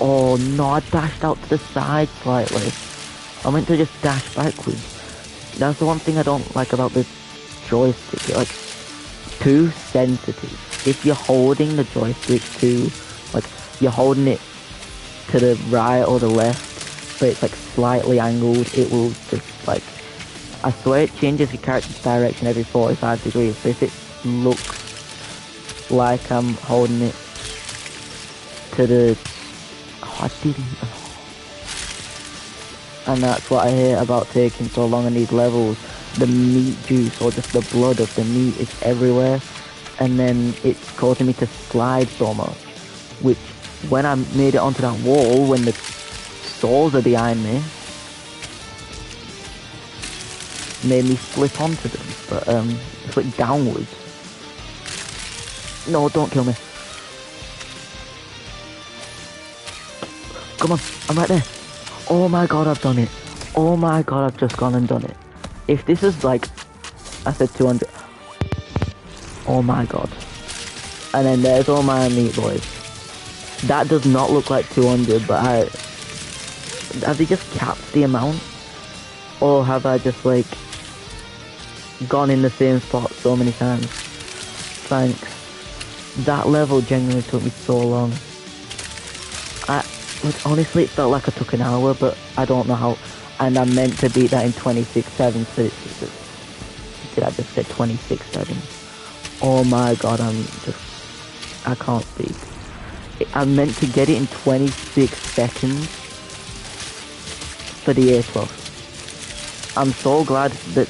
Oh no, I dashed out to the side slightly. I meant to just dash backwards. That's the one thing I don't like about the joystick. It's like too sensitive. If you're holding the joystick too, like you're holding it to the right or the left, but it's like slightly angled, it will just like, I swear it changes your character's direction every 45 degrees, so if it looks like I'm holding it to the, and that's what I hate about taking so long in these levels. The meat juice, or just the blood of the meat, is everywhere, and then it's causing me to slide so much, which when I made it onto that wall, when the souls are behind me, made me slip onto them, but slip downwards. No, don't kill me. Come on, I'm right there. Oh my god, I've done it. Oh my god, I've just gone and done it. If this is like, I said 200. Oh my god. And then there's all my meat boys. That does not look like 200, but have they just capped the amount? Or have I just like gone in the same spot so many times? Thanks. That level genuinely took me so long. Honestly, it felt like I took an hour, but I don't know how. And I meant to beat that in 26-7. So did I just say 26-7? Oh my god, I can't speak. I meant to get it in 26 seconds for the A12. I'm so glad that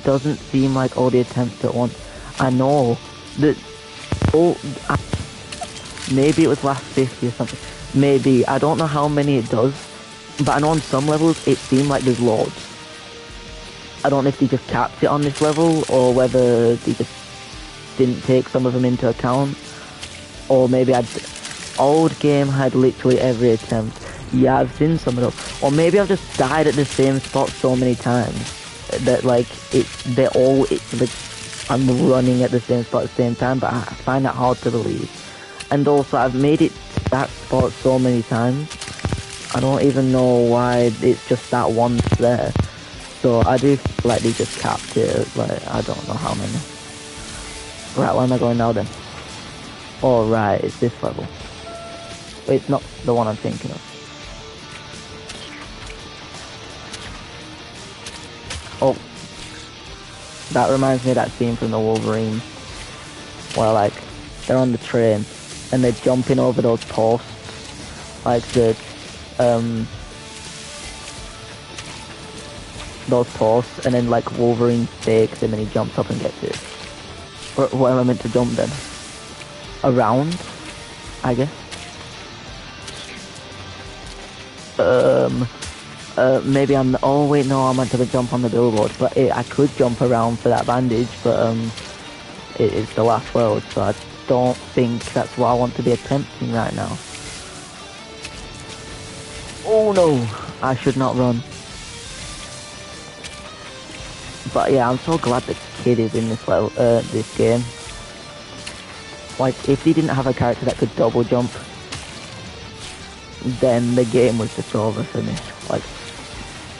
doesn't seem like all the attempts at once. I know that maybe it was last 50 or something. Maybe, I don't know how many it does, but I know on some levels it seemed like there's loads. I don't know if they just capped it on this level, or whether they just didn't take some of them into account, or maybe old game had literally every attempt. Yeah, I've seen some of them, or maybe I've just died at the same spot so many times that like I'm running at the same spot at the same time, but I find that hard to believe. And also, I've made it to that spot so many times, I don't even know why it's just that one there. So I do feel like they just capped it, like, I don't know how many. Right, where am I going now then? Oh right, it's this level. But it's not the one I'm thinking of. Oh. That reminds me of that scene from the Wolverine, where like, they're on the train, and they're jumping over those posts, like those posts, and then like Wolverine takes him and he jumps up and gets it. Where am I meant to jump then? Around, I guess. Maybe oh wait, no, I meant to jump on the billboard, but I could jump around for that bandage, but it's the last world, so I don't think that's what I want to be attempting right now. Oh no, I should not run. But yeah, I'm so glad the kid is in this level, this game. Like, if he didn't have a character that could double jump, then the game was just over for me. Like,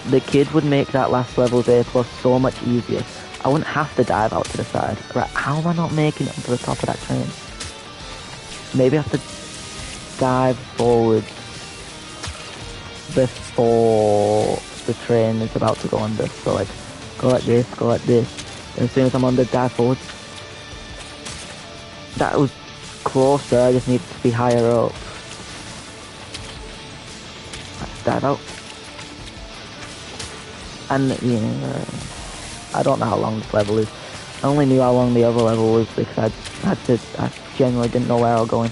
the kid would make that last level's A+ so much easier. I wouldn't have to dive out to the side. Right, how am I not making it onto the top of that train? Maybe I have to dive forward before the train is about to go under. So like, go like this, go like this. And as soon as I'm under, dive forward. That was closer, I just needed to be higher up. Let's dive out. And yeah, I don't know how long this level is. I only knew how long the other level was because I genuinely didn't know where I was going.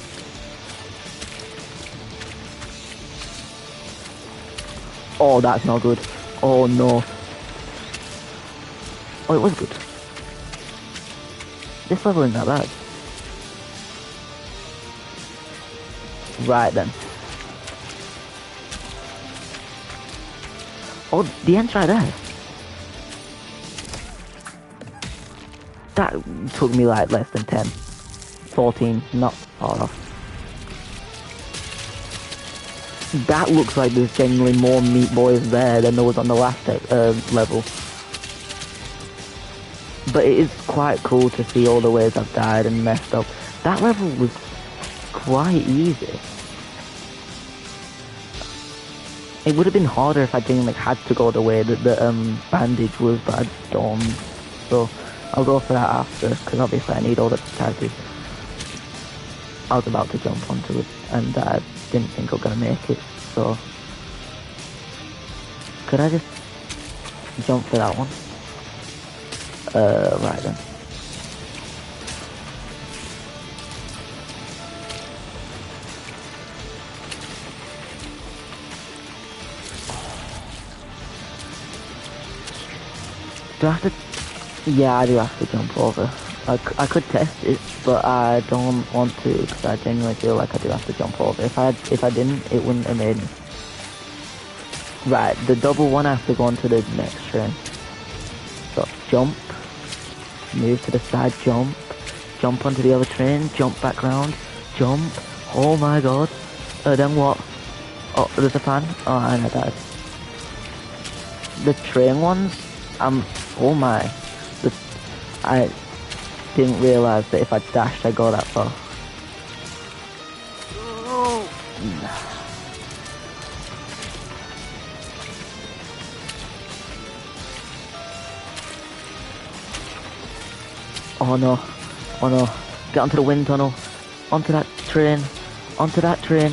Oh, that's not good. Oh no. Oh, it was good. This level isn't that bad. Right then. Oh, the end's right there. That took me like less than 10. 14, not far off. That looks like there's genuinely more Meat Boys there than there was on the last level. But it is quite cool to see all the ways I've died and messed up. That level was quite easy. It would have been harder if I didn't like had to go the way that the bandage was, but I don't. So I'll go for that after, because obviously I need all the characters. I was about to jump onto it, and I didn't think I was gonna make it. So could I just jump for that one? Right then. Do I have to? Yeah, I do have to jump over. I could test it, but I don't want to because I genuinely feel like I do have to jump over. If I didn't, it wouldn't have made me. Right, the double one I have to go onto the next train. So jump, move to the side, jump onto the other train, jump back round, jump. Oh my god. Then what? Oh, there's a fan. Oh, and I died. The train ones, oh my. I didn't realise that if I dashed I'd go that far. Oh no, oh no. Get onto the wind tunnel. Onto that train. Onto that train.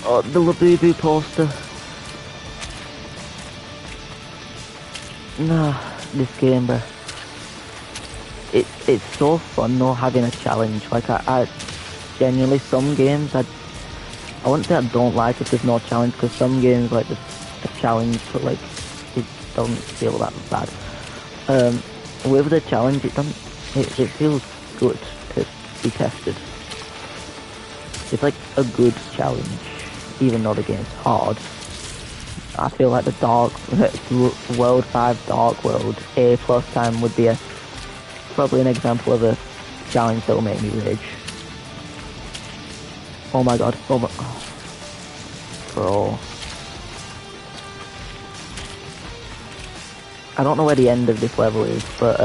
Oh, the Labubu poster. Nah, this game, bro. It's so fun though, having a challenge. Like I genuinely, some games I wouldn't say I don't like if there's no challenge, because some games like the challenge, but like it doesn't feel that bad. With the challenge, it feels good to be tested. It's like a good challenge, even though the game's hard. I feel like the World 5 Dark World A+ time would be probably an example of a challenge that will make me rage. Oh my god, oh my, oh. Bro. I don't know where the end of this level is, but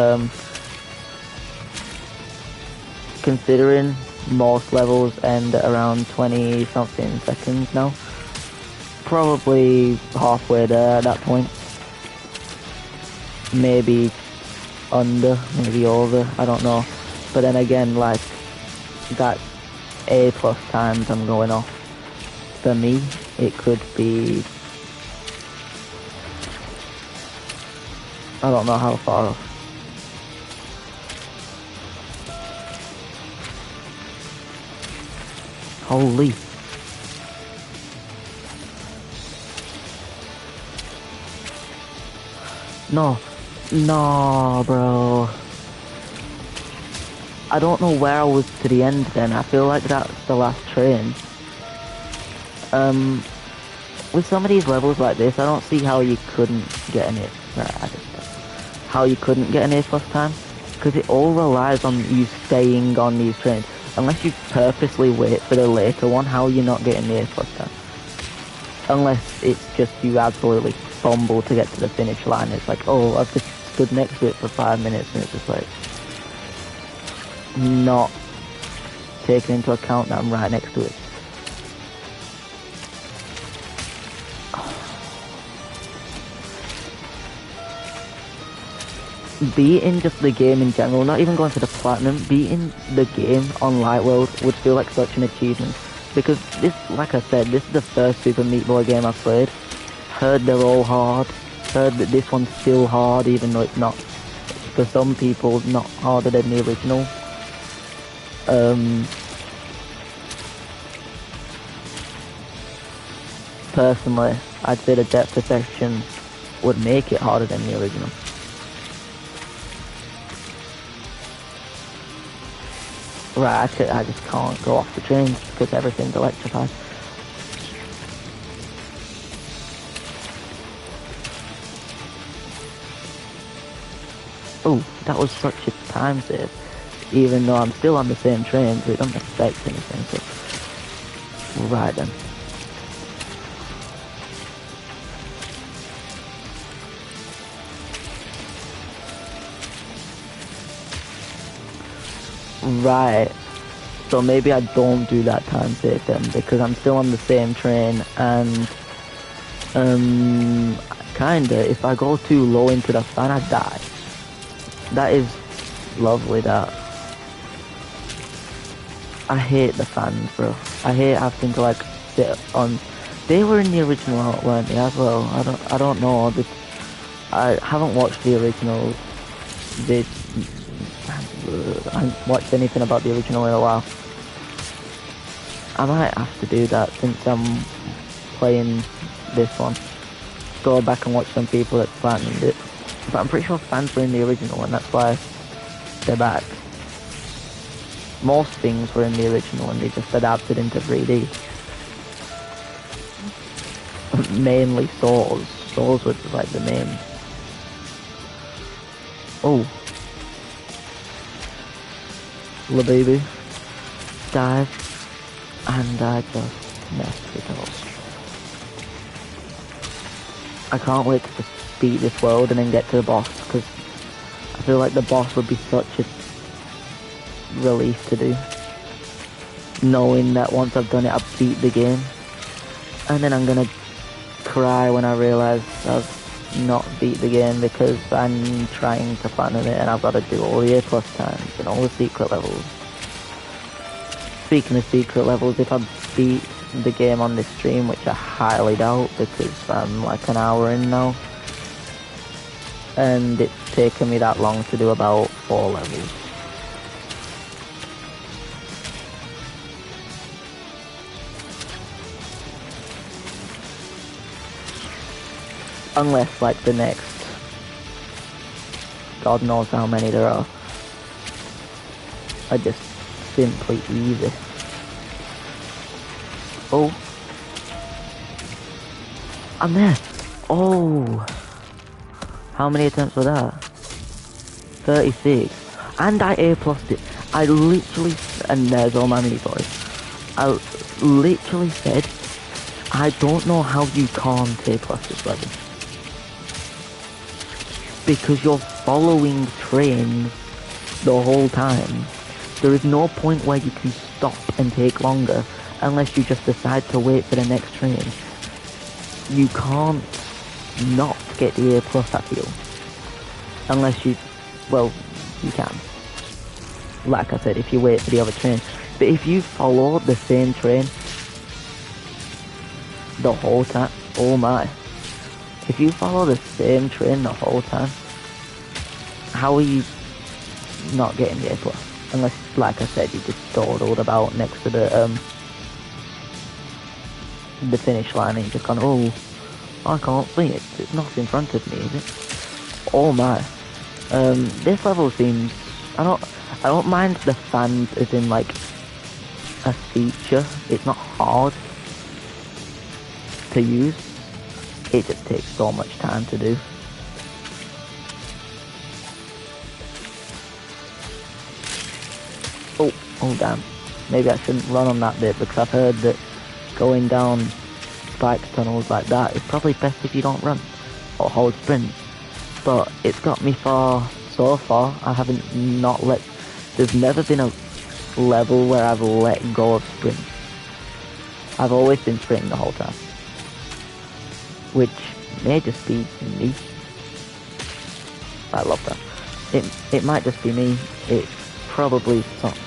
considering most levels end at around 20 something seconds now, probably halfway there at that point. Maybe under, maybe over, I don't know. But then again, like, that A+ times I'm going off, for me, it could be, I don't know how far off. Holy. No, bro. I don't know where I was to the end then. I feel like that's the last train. With some of these levels like this, I don't see how you couldn't get an A. How you couldn't get an A+ time, because it all relies on you staying on these trains. Unless you purposely wait for the later one, how are you not getting the A+ time? Unless it's just you absolutely fumble to get to the finish line. It's like, oh, I've just stood next to it for 5 minutes, and it's just like not taking into account that I'm right next to it. beating just the game in general, not even going for the platinum, beating the game on Light World would feel like such an achievement. Because this, like I said, this is the first Super Meat Boy game I've played. Heard they're all hard. Heard that this one's still hard, even though it's not, for some people, not harder than the original. Personally, I'd say the depth perception would make it harder than the original. Right, I just can't go off the trains because everything's electrified. Oh, that was such a time save. Even though I'm still on the same train, so it doesn't affect anything. So, right then. Right. So maybe I don't do that time save then because I'm still on the same train and kinda if I go too low into the fan I die. That is lovely that. I hate the fans, bro. I hate having to like sit on. They were in the original, weren't they, as well? I don't know. I haven't watched the original. I haven't watched anything about the original in a while. I might have to do that since I'm playing this one. Go back and watch some people that planned it. But I'm pretty sure fans were in the original and that's why they're back. Most things were in the original and they just adapted into 3D. Mainly Souls. Souls was like the main. Oh. Labubu. Dive. And I just messed with those. I can't wait to just beat this world and then get to the boss because I feel like the boss would be such a relief to do. Knowing that once I've done it, I've beat the game. And then I'm gonna cry when I realise I've not beat the game because I'm trying to platinum it and I've got to do all the A+ times and all the secret levels. Speaking of secret levels, if I beat the game on this stream, which I highly doubt because I'm like an hour in now, and it's taken me that long to do about 4 levels. Unless like the next, God knows how many there are, are just simply easy. Oh. I'm there. Oh. How many attempts were that? 36. And I A+'d it. I literally, and there's all my mini boys. I literally said, I don't know how you can't A+ this level. Because you're following trains the whole time. There is no point where you can stop and take longer unless you just decide to wait for the next train. You can't not get the A+, I feel. Unless you, well, you can. Like I said, if you wait for the other train. But if you follow the same train the whole time, oh my. If you follow the same train the whole time, how are you not getting the A+? Unless, like I said, you just dawdled about next to the finish line and you just gone, oh, I can't see it. It's not in front of me, is it? Oh my. This level seems, I don't mind the fans as in like a feature. It's not hard to use. It just takes so much time to do. Oh damn. Maybe I shouldn't run on that bit because I've heard that going down spike tunnels like that is probably best if you don't run or hold sprint. But it's got me far so far. I haven't not let, there's never been a level where I've let go of sprint. I've always been sprinting the whole time. Which may just be me. I love that. It might just be me. It probably not.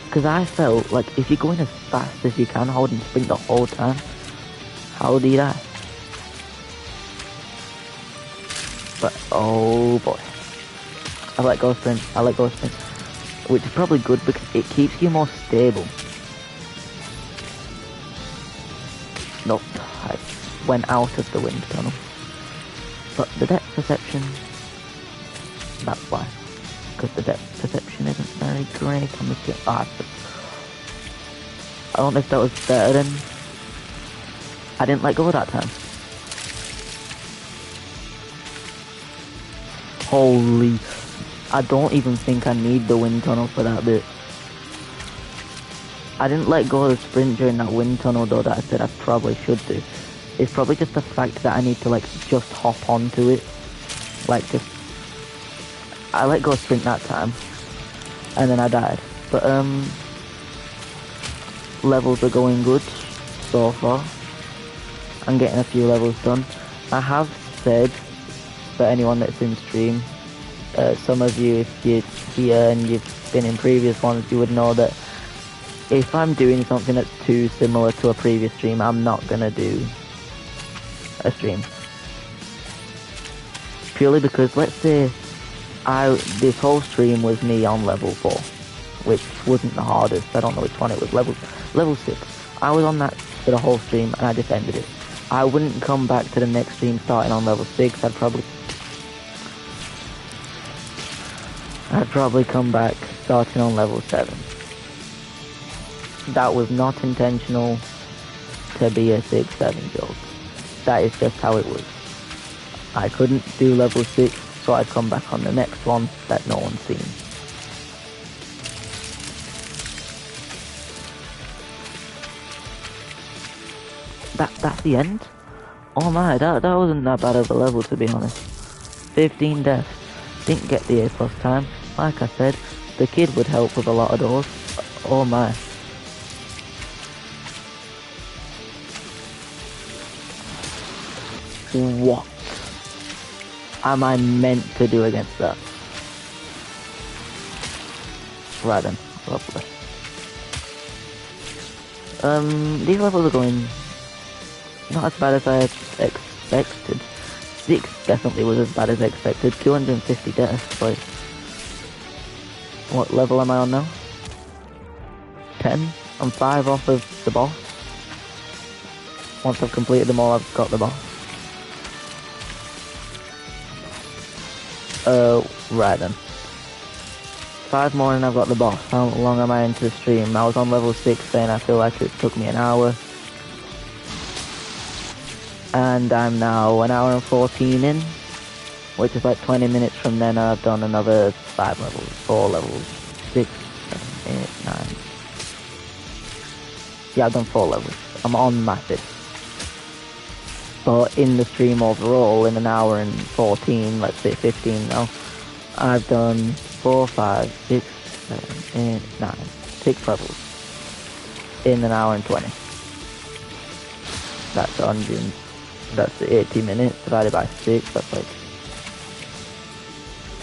Because I felt like if you're going as fast as you can, holding sprint the whole time, how do you die? But oh boy, I let go of sprint. I let go of sprint, which is probably good because it keeps you more stable. Nope, I went out of the wind tunnel. But the depth perception, that's why. Because the depth perception isn't very great on the ship. I don't know if that was better than... I didn't let go that time. Holy... I don't even think I need the wind tunnel for that bit. I didn't let go of the sprint during that wind tunnel though that I said I probably should do. It's probably just the fact that I need to like just hop onto it. Like just... I let go of sprint that time. And then I died. But levels are going good so far. I'm getting a few levels done. I have said, for anyone that's in stream, some of you, if you're here and you've been in previous ones, you would know that if I'm doing something that's too similar to a previous stream, I'm not gonna do a stream. Purely because, let's say, this whole stream was me on level 4, which wasn't the hardest. I don't know which one it was. Level 6. I was on that for the whole stream and I just ended it. I wouldn't come back to the next stream starting on level 6. I'd probably come back starting on level 7. That was not intentional to be a 6-7 joke. That is just how it was. I couldn't do level 6, so I'd come back on the next one that no one's seen. That's the end? Oh my, that wasn't that bad of a level, to be honest. 15 deaths. Didn't get the A+ time. Like I said, the kid would help with a lot of those. Oh my. What am I meant to do against that? Right then, lovely. These levels are going not as bad as I expected. 6 definitely was as bad as expected. 250 deaths, like... What level am I on now? 10? I'm 5 off of the boss. Once I've completed them all, I've got the boss. Right then. 5 more and I've got the boss. How long am I into the stream? I was on level 6 then, I feel like it took me an hour. And I'm now 1 hour and 14 in, which is like 20 minutes from then. I've done another 5 levels, 4 levels, 6, 7, 8, 9. Yeah, I've done 4 levels. I'm on my 5th. But in the stream overall, in 1 hour and 14, let's say 15 now, I've done 4, 5, 6, 7, 8, 9, 6 levels in 1 hour and 20. That's 100. That's 80 minutes divided by 6. That's like,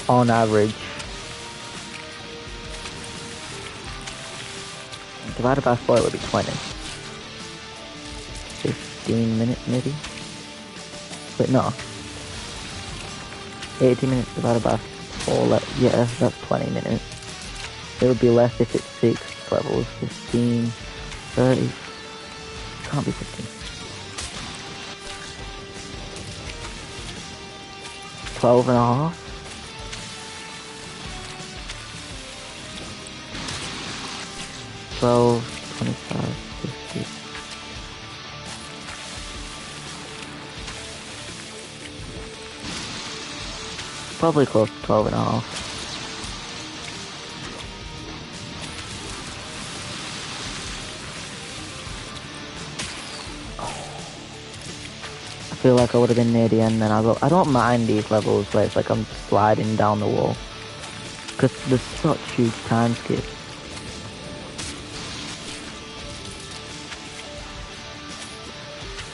on average, divided by 4 it would be 20. 15 minutes maybe? Wait, no. 80 minutes divided by 4, yeah, that's 20 minutes. It would be less if it's 6 levels. 15, 30, can't be 15. 12 and a half. $12, $25, $50. Probably close to 12 and a half. I feel like I would have been near the end then. I don't mind these levels where it's like I'm sliding down the wall, because there's such huge time skip.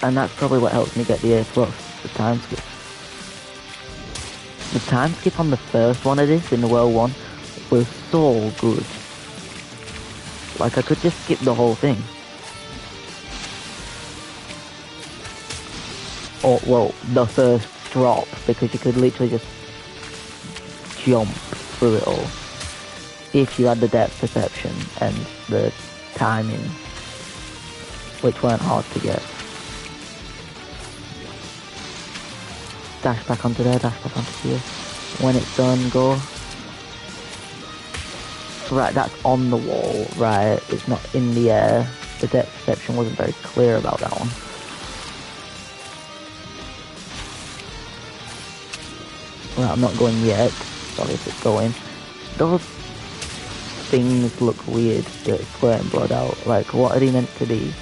And that's probably what helps me get the A+, the time skip. The time skip on the first one of this in the World 1 was so good. Like, I could just skip the whole thing. Or, well, the first drop, because you could literally just jump through it all. If you had the depth perception and the timing, which weren't hard to get. Dash back onto there, dash back onto here. When it's done, go. Right, that's on the wall, right, it's not in the air. The depth perception wasn't very clear about that one. Well, I'm not going yet. Sorry if it's going. Those things look weird. They're squirting blood out. Like, what are they meant to be?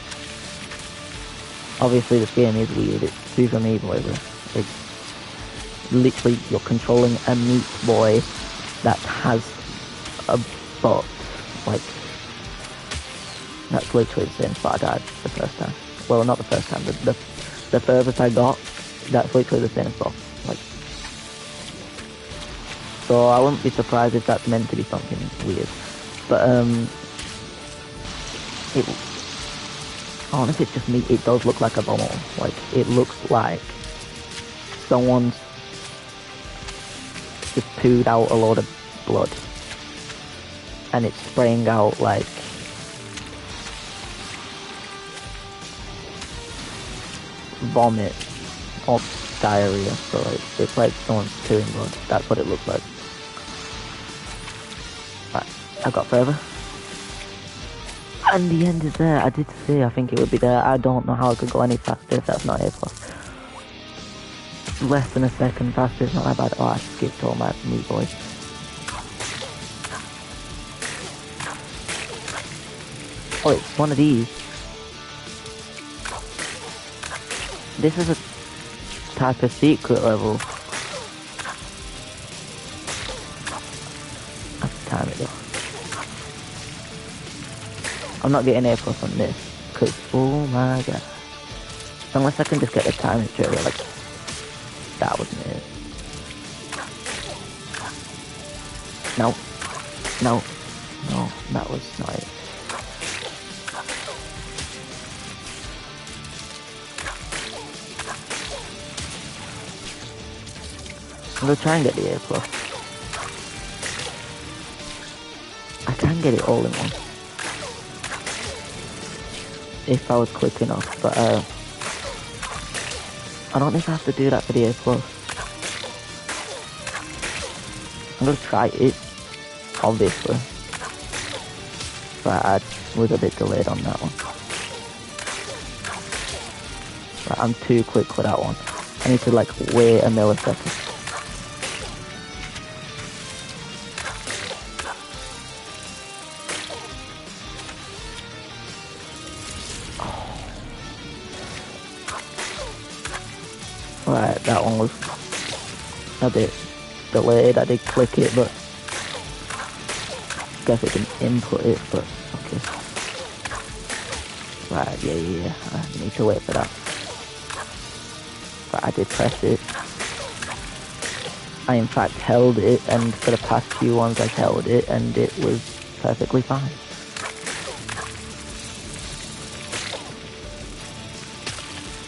Obviously, this game is weird. It's Super Meat Boy. It's literally you're controlling a meat boy that has a butt. Like, that's literally the same spot I died the first time. Well, not the first time. The furthest I got, that's literally the same spot. Like. So I wouldn't be surprised if that's meant to be something weird. But, I don't know if it's just me, it does look like a bomb. Like, it looks like someone's just pooed out a load of blood. And it's spraying out, like, vomit or diarrhea. So it's like someone's pooing blood. That's what it looks like. I got further. And the end is there. I did say I think it would be there. I don't know how I could go any faster if that's not A+. Less than a second faster is not that bad. Oh, I skipped all my meat boys. Oh, it's one of these. This is a type of secret level. I have to time it though. I'm not getting A+ on this, because, oh my god. Unless I can just get the timing straight away, like, that wasn't it. No. No. No, that was not it. I'm gonna try and get the A+. I can get it all in one. If I was quick enough, but I don't think I have to do that for the A+. I'm gonna try it, obviously. But I was a bit delayed on that one. Right, I'm too quick for that one. I need to like wait a millisecond. Right, that one was a bit delayed. I did click it, but guess it can input it, but okay. Right, yeah. I need to wait for that. But I did press it. I in fact held it, and for the past few ones I've held it, and it was perfectly fine.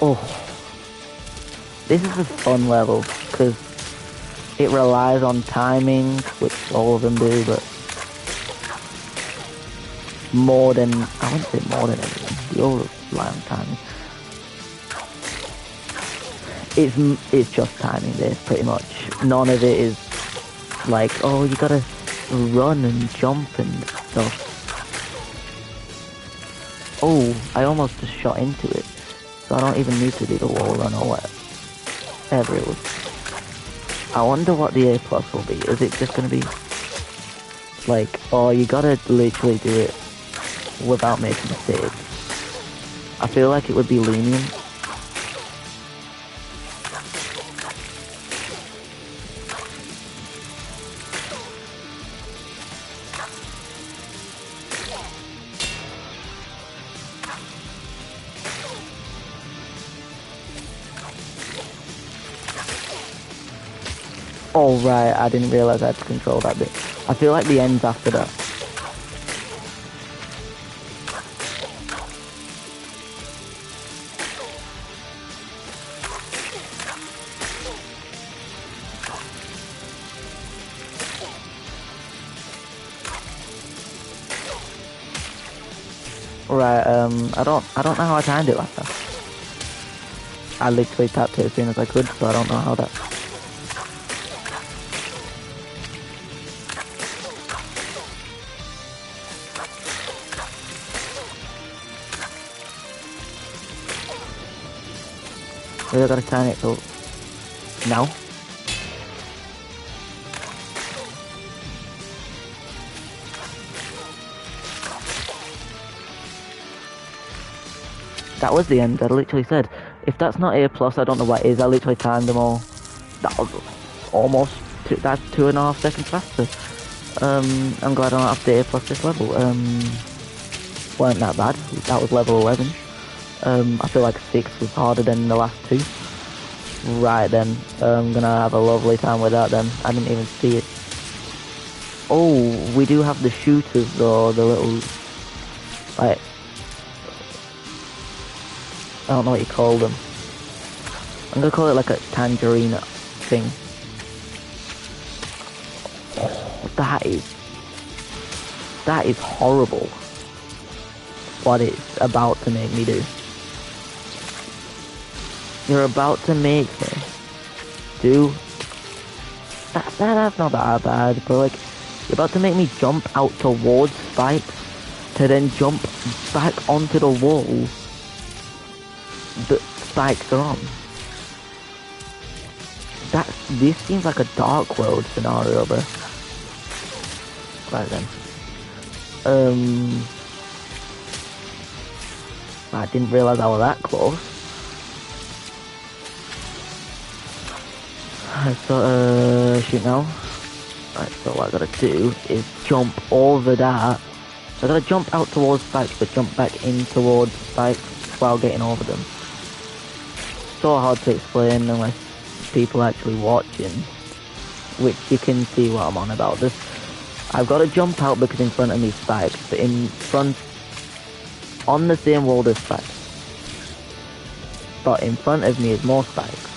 Oh. This is a fun level, because it relies on timing, which all of them do, but more than, I wouldn't say more than anything, they all rely on timing. It's just timing this, pretty much. None of it is like, oh, you gotta run and jump and stuff. Oh, I almost just shot into it, so I don't even need to do the wall run or whatever. It was. I wonder what the A+ will be. Is it just gonna be like, oh, you gotta literally do it without making mistakes? I feel like it would be lenient. Oh right, I didn't realise I had to control that bit. I feel like the end's after that. Right, I don't know how I timed it last time. I literally tapped it as soon as I could, so I don't know how that. Really gotta time it so now. That was the end. I literally said, if that's not A plus, I don't know what is. I literally timed them all. That was almost that's 2.5 seconds faster. I'm glad I don't have to A plus this level. Weren't that bad. That was level 11. I feel like 6 was harder than the last 2. Right then, I'm gonna have a lovely time with that then. I didn't even see it. Oh, we do have the shooters though, the little, like, I don't know what you call them. I'm gonna call it like a tangerine thing. That is horrible. What it's about to make me do. You're about to make me do that's not that bad, but like you're about to make me jump out towards spikes to then jump back onto the wall that spikes are on. This seems like a Dark World scenario, bro. Right then. I didn't realise I was that close. So, shoot now. Right, so what I gotta do is jump over that. So I gotta jump out towards spikes, but jump back in towards spikes while getting over them. So hard to explain unless people actually watching, which you can see what I'm on about. This, I've got to jump out because in front of me spikes, but in front, on the same wall there's spikes. But in front of me is more spikes.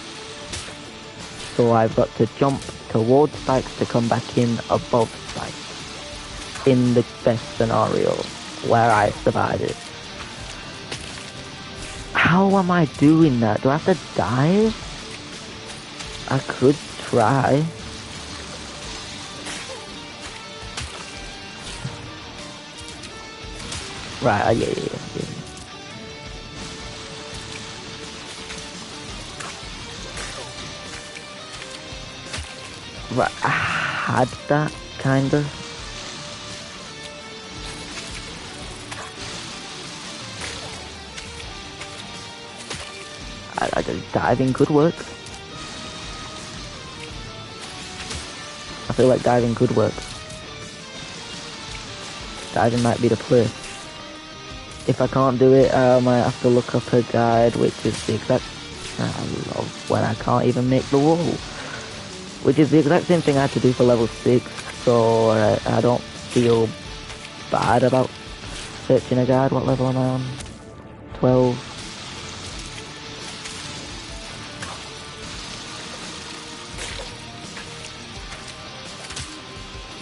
So I've got to jump towards spikes to come back in above spikes. In the best scenario, where I survive it. How am I doing that? Do I have to dive? I could try. Right, yeah. Right, I had that, kinda. Diving could work. I feel like diving could work. Diving might be the play. If I can't do it, I might have to look up a guide, which is the exact... I love when I can't even make the wall. Which is the exact same thing I had to do for level 6, so I don't feel bad about searching a guide. What level am I on? 12.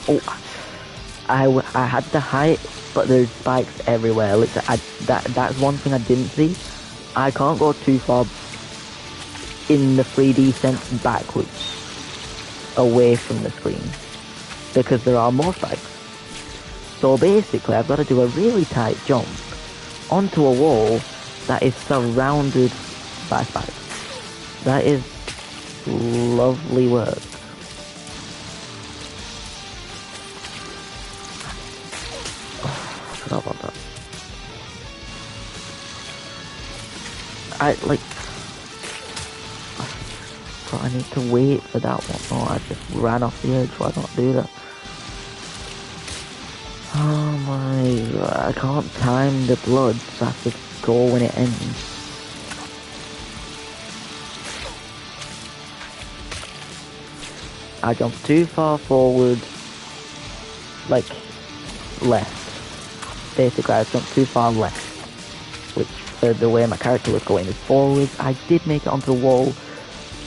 Oh, I had the height, but there's spikes everywhere. Literally, that's one thing I didn't see. I can't go too far in the 3D sense backwards, away from the screen, because there are more spikes. So basically, I've got to do a really tight jump onto a wall that is surrounded by spikes. That is lovely work. About that. But I need to wait for that one. Oh, I just ran off the edge. Why not do that? Oh my god, I can't time the blood, so I have to go when it ends. I jumped too far forward, like left. Basically, I jumped too far left, which the way my character was going is forwards. I did make it onto the wall,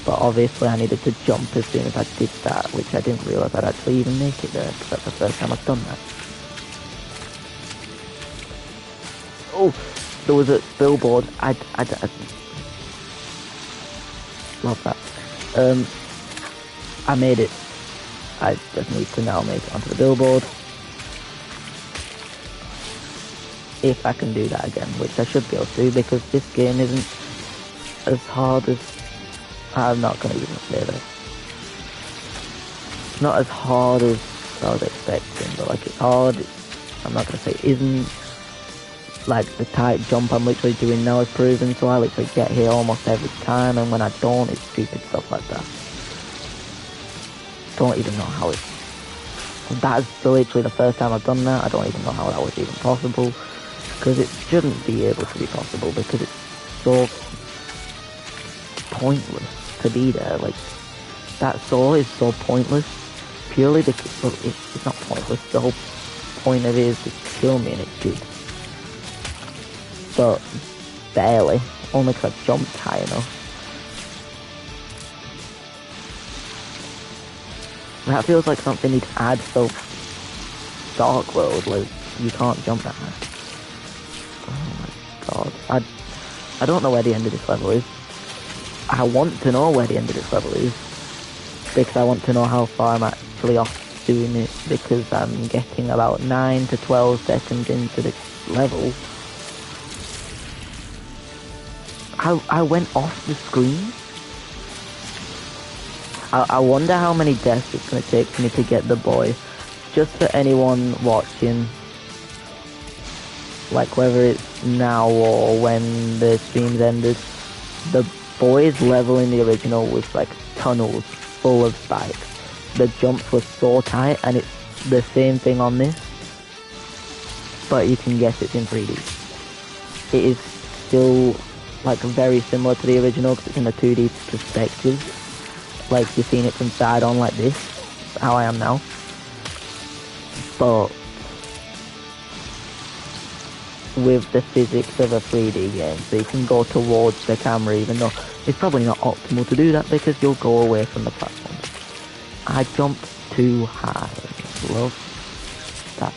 but obviously I needed to jump as soon as I did that, which I didn't realise I'd actually even make it there, because that's the first time I've done that. Oh, there was a billboard. I love that. I made it. I just need to now make it onto the billboard. If I can do that again, which I should be able to, because this game isn't as hard as... I'm not going to even say that. It's not as hard as I was expecting, but like it's hard. I'm not going to say it isn't. Like the tight jump I'm literally doing now is proven, so I literally get here almost every time, and when I don't, it's stupid stuff like that. Don't even know how it... That's literally the first time I've done that. I don't even know how that was even possible, because it shouldn't be able to be possible, because it's so pointless to be there. Like, that saw is so pointless, purely because... Well, it's not pointless. The whole point of it is to kill me, and it did. But barely, only because I jumped high enough. That feels like something you'd add to Dark World, like you can't jump that high. Oh my god, I don't know where the end of this level is. I want to know where the end of this level is, because I want to know how far I'm actually off doing it, because I'm getting about 9 to 12 seconds into this level. I went off the screen. I wonder how many deaths it's going to take for me to get the boy. Just for anyone watching, like whether it's now or when the stream's ended, the boy's level in the original was like tunnels full of spikes. The jumps were so tight, and it's the same thing on this, but you can guess it's in 3D. It is still like very similar to the original, because it's in a 2D perspective. Like you're seeing it from side on like this, how I am now. But with the physics of a 3D game, so you can go towards the camera, even though it's probably not optimal to do that, because you'll go away from the platform. I jumped too high. Love that.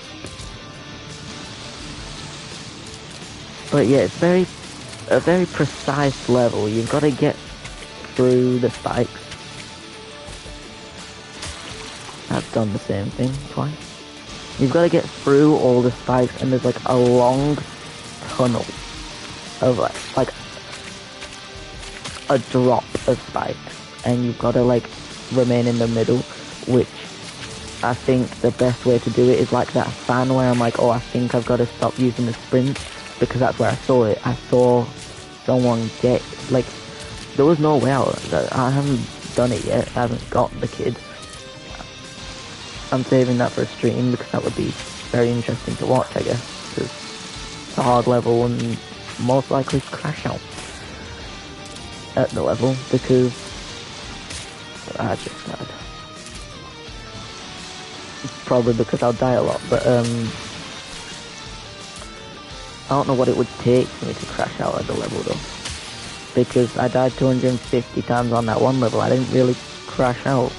But yeah, it's a very precise level. You've got to get through the spikes. I've done the same thing twice. You've got to get through all the spikes, and there's like a long tunnel of like a drop of spikes, and you've got to like remain in the middle, which I think the best way to do it is like that fan where I'm like, oh, I think I've got to stop using the sprint, because that's where I saw it. I saw someone get, like, there was no way out. I haven't done it yet. I haven't got the kid. I'm saving that for a stream, because that would be very interesting to watch, I guess. Because it's a hard level, and most likely crash out at the level, because I just died. Probably because I'll die a lot, but I don't know what it would take for me to crash out at the level though, because I died 250 times on that one level. I didn't really crash out,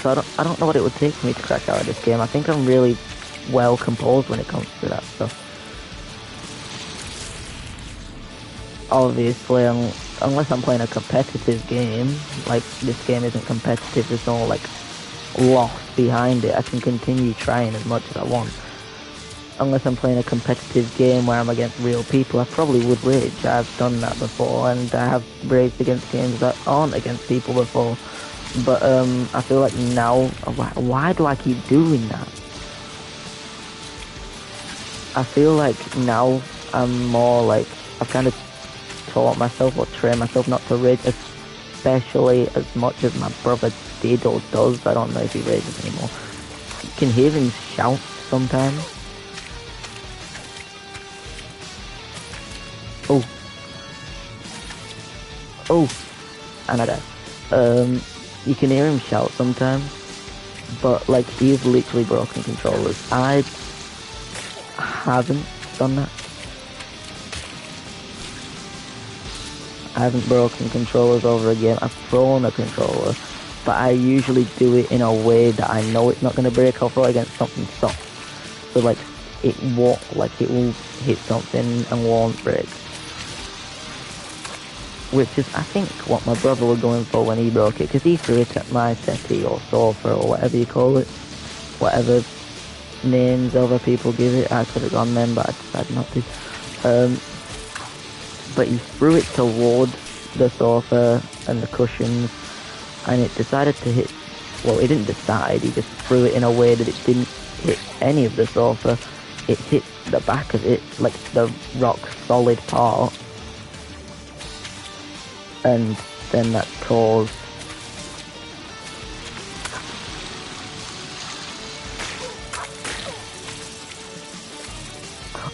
so I don't know what it would take for me to crash out of this game. I think I'm really well composed when it comes to that stuff. Obviously, unless I'm playing a competitive game, like this game isn't competitive, there's no like loss behind it. I can continue trying as much as I want. Unless I'm playing a competitive game where I'm against real people, I probably would rage. I've done that before, and I have raged against games that aren't against people before. But I feel like now, why do I keep doing that? I feel like now I'm more like, I've kind of taught myself or trained myself not to rage, especially as much as my brother did or does. I don't know if he rages anymore. You can hear him shout sometimes. Oh, and I died. You can hear him shout sometimes, but like he's literally broken controllers. I haven't done that. I haven't broken controllers over a game. I've thrown a controller, but I usually do it in a way that I know it's not going to break. I'll throw it against something soft, so like it won't, like it will hit something and won't break. Which is, I think, what my brother was going for when he broke it, because he threw it at my settee or sofa or whatever you call it, whatever names other people give it. I could have gone then, but I decided not to. But he threw it towards the sofa and the cushions, and it decided to hit, well, it didn't decide, he just threw it in a way that it didn't hit any of the sofa. It hit the back of it, like the rock solid part, and then that caused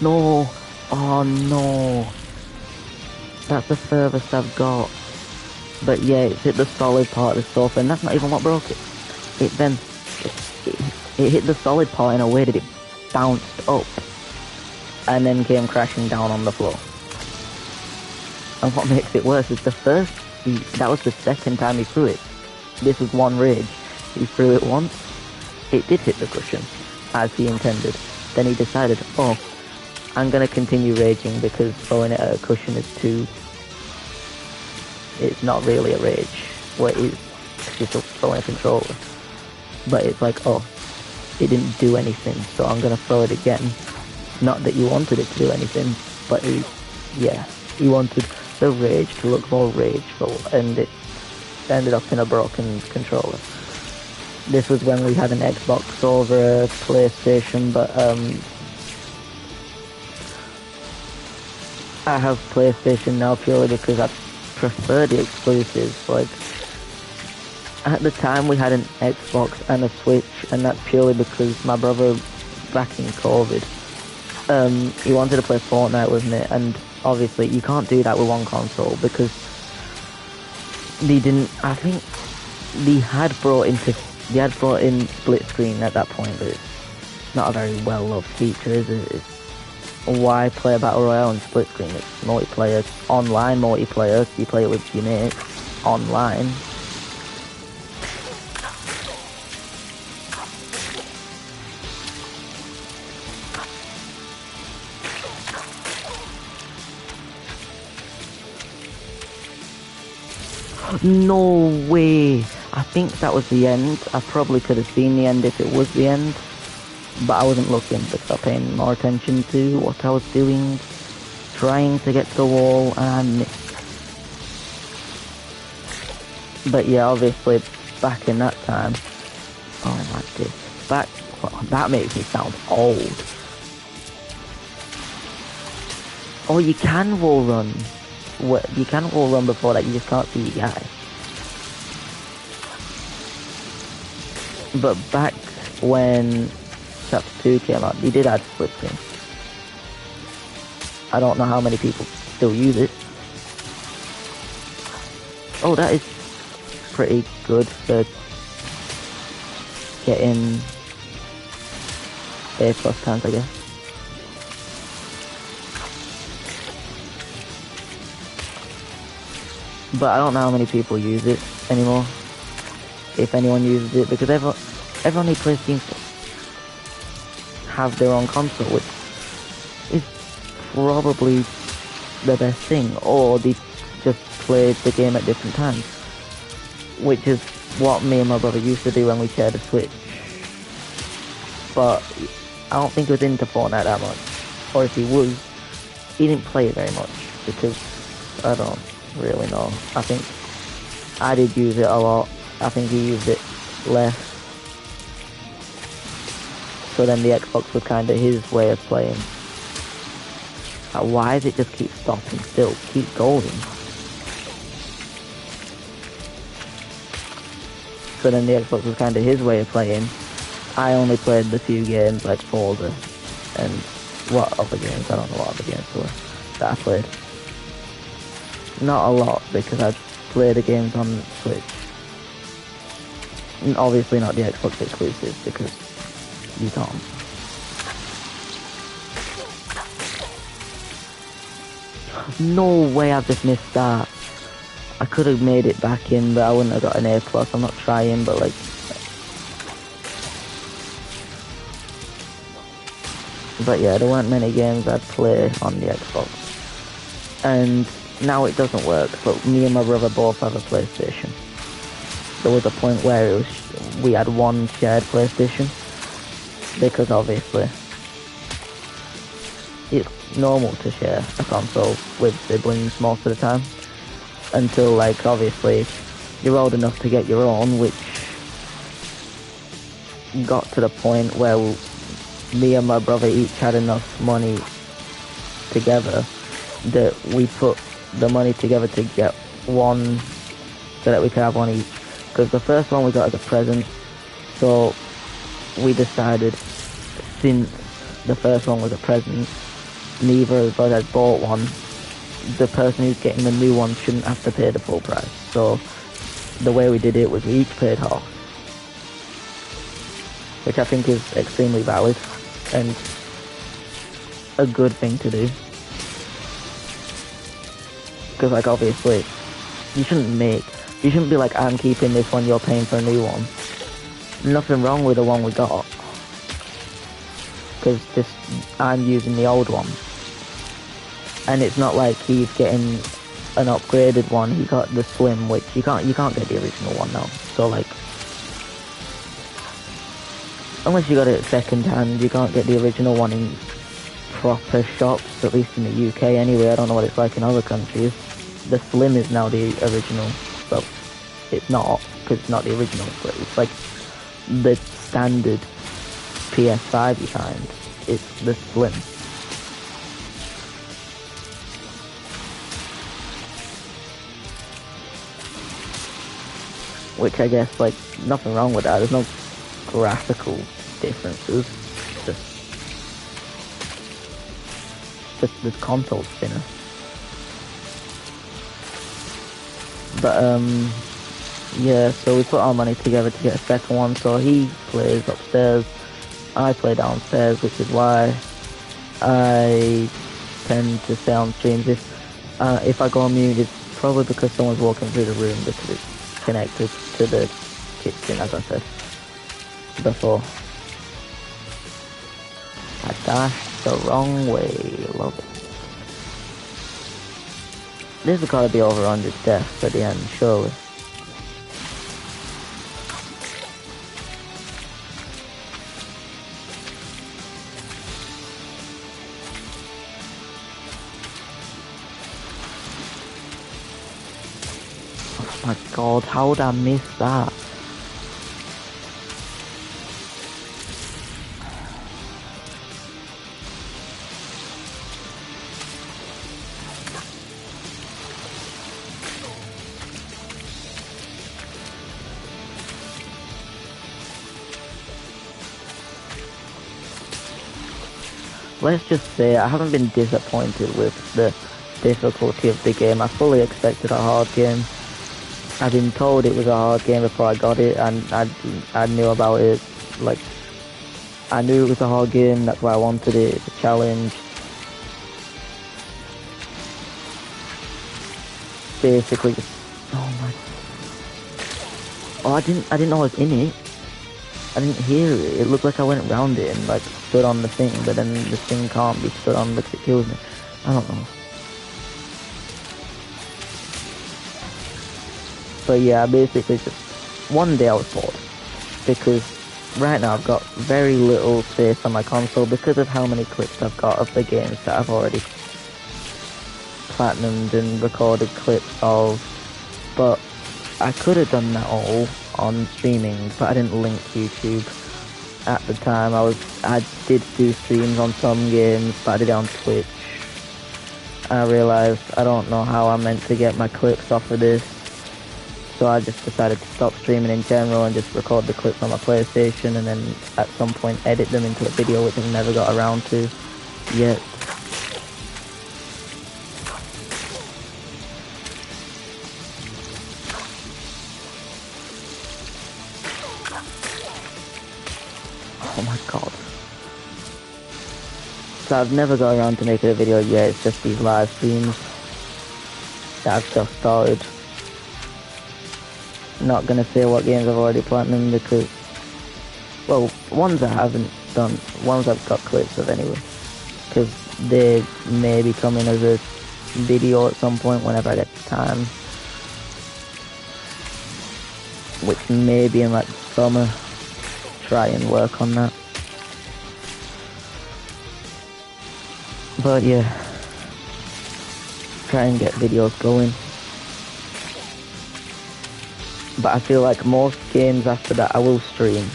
no, oh no, that's the furthest I've got. But yeah, it hit the solid part of the sofa, and that's not even what broke it. It then it hit the solid part in a way that it bounced up and then came crashing down on the floor. And what makes it worse is that was the second time he threw it. This was one rage. He threw it once, it did hit the cushion, as he intended. Then he decided, oh, I'm gonna continue raging because throwing it at a cushion is too... It's not really a rage. Well, it is, you're still throwing a controller. But it's like, oh, it didn't do anything, so I'm gonna throw it again. Not that you wanted it to do anything, but he wanted the rage to look more rageful, and it ended up in a broken controller. This was when we had an Xbox over a PlayStation, but I have PlayStation now purely because I prefer the exclusives. Like, at the time we had an Xbox and a Switch, and that's purely because my brother, back in COVID, he wanted to play Fortnite with me, and obviously you can't do that with one console because I think they had brought in split screen at that point, but it's not a very well loved feature, is it? Why play a battle royale on split screen? It's multiplayer, online multiplayer, you play it with your mates, online. No way! I think that was the end. I probably could have seen the end if it was the end, but I wasn't looking because I was paying more attention to what I was doing, trying to get to the wall, and I missed. But yeah, obviously, back in that time, oh my god, that makes me sound old. Oh, you can wall run. You can wall run before that, you just can't see your guy. But back when Chapter 2 came out, they did add split screen. I don't know how many people still use it. Oh, that is pretty good for getting A+ times, I guess. But I don't know how many people use it anymore, if anyone uses it, because everyone who plays seems to have their own console, which is probably the best thing, or they just play the game at different times, which is what me and my brother used to do when we shared a Switch. But I don't think he was into Fortnite that much, or if he was, he didn't play it very much, because I don't really know. I think I did use it a lot. I think he used it less. So then the Xbox was kind of his way of playing. Why does it just keep stopping still? Keep going. So then the Xbox was kind of his way of playing. I only played the few games like Forza and what other games, I don't know what other games were that I played. Not a lot, because I play the games on Switch. And obviously not the Xbox exclusives, because you can't. No way I've just missed that. I could have made it back in, but I wouldn't have got an A+. I'm not trying, but like... But yeah, there weren't many games I'd play on the Xbox. And now it doesn't work, but me and my brother both have a PlayStation. There was a point where we had one shared PlayStation, because obviously it's normal to share a console with siblings most of the time, until like obviously you're old enough to get your own, which got to the point where me and my brother each had enough money together that we put the money together to get one so that we could have one each. Because the first one we got as a present, so we decided, since the first one was a present, neither of us had bought one, the person who's getting the new one shouldn't have to pay the full price. So the way we did it was we each paid half, which I think is extremely valid and a good thing to do. Because like obviously you shouldn't be like, I'm keeping this one, you're paying for a new one. Nothing wrong with the one we got, because I'm using the old one, and it's not like he's getting an upgraded one. He got the Slim, which you can't get the original one now. So like, unless you got it second hand, you can't get the original one in proper shops, at least in the UK anyway. I don't know what it's like in other countries. The Slim is now the original. Well, it's not, because it's not the original, but it's like the standard PS5 you find. It's the Slim. Which I guess, like, nothing wrong with that. There's no graphical differences. Just this console spinner. But, yeah, so we put our money together to get a second one, so he plays upstairs, I play downstairs, which is why I tend to stay on streams. If I go on mute, it's probably because someone's walking through the room, because it's connected to the kitchen, as I said before. I dashed the wrong way, love it. This has got to be over 100 deaths at the end, surely. Oh my god, how would I miss that? Let's just say I haven't been disappointed with the difficulty of the game. I fully expected a hard game. I've been told it was a hard game before I got it, and I knew about it. Like, I knew it was a hard game, that's why I wanted it. It's a challenge. Basically, oh my... Oh, I didn't know I was in it. I didn't hear it. It looked like I went around it and like stood on the thing, but then the thing can't be stood on because it kills me. I don't know. But yeah, basically just one day I was bored, because right now I've got very little space on my console because of how many clips I've got of the games that I've already platinumed and recorded clips of. But I could have done that all on streaming, but I didn't link YouTube at the time. I did do streams on some games, but I did it on Twitch. I realised I don't know how I'm meant to get my clips off of this, so I just decided to stop streaming in general and just record the clips on my PlayStation, and then at some point edit them into a video, which I've never got around to yet. So I've never got around to making a video yet. It's just these live streams that I've just started. Not gonna say what games I've already platinumed because, well, ones I haven't done, ones I've got clips of anyway, because they may be coming as a video at some point whenever I get time, which may be in like summer. Try and work on that. But yeah, try and get videos going. But I feel like most games after that I will stream.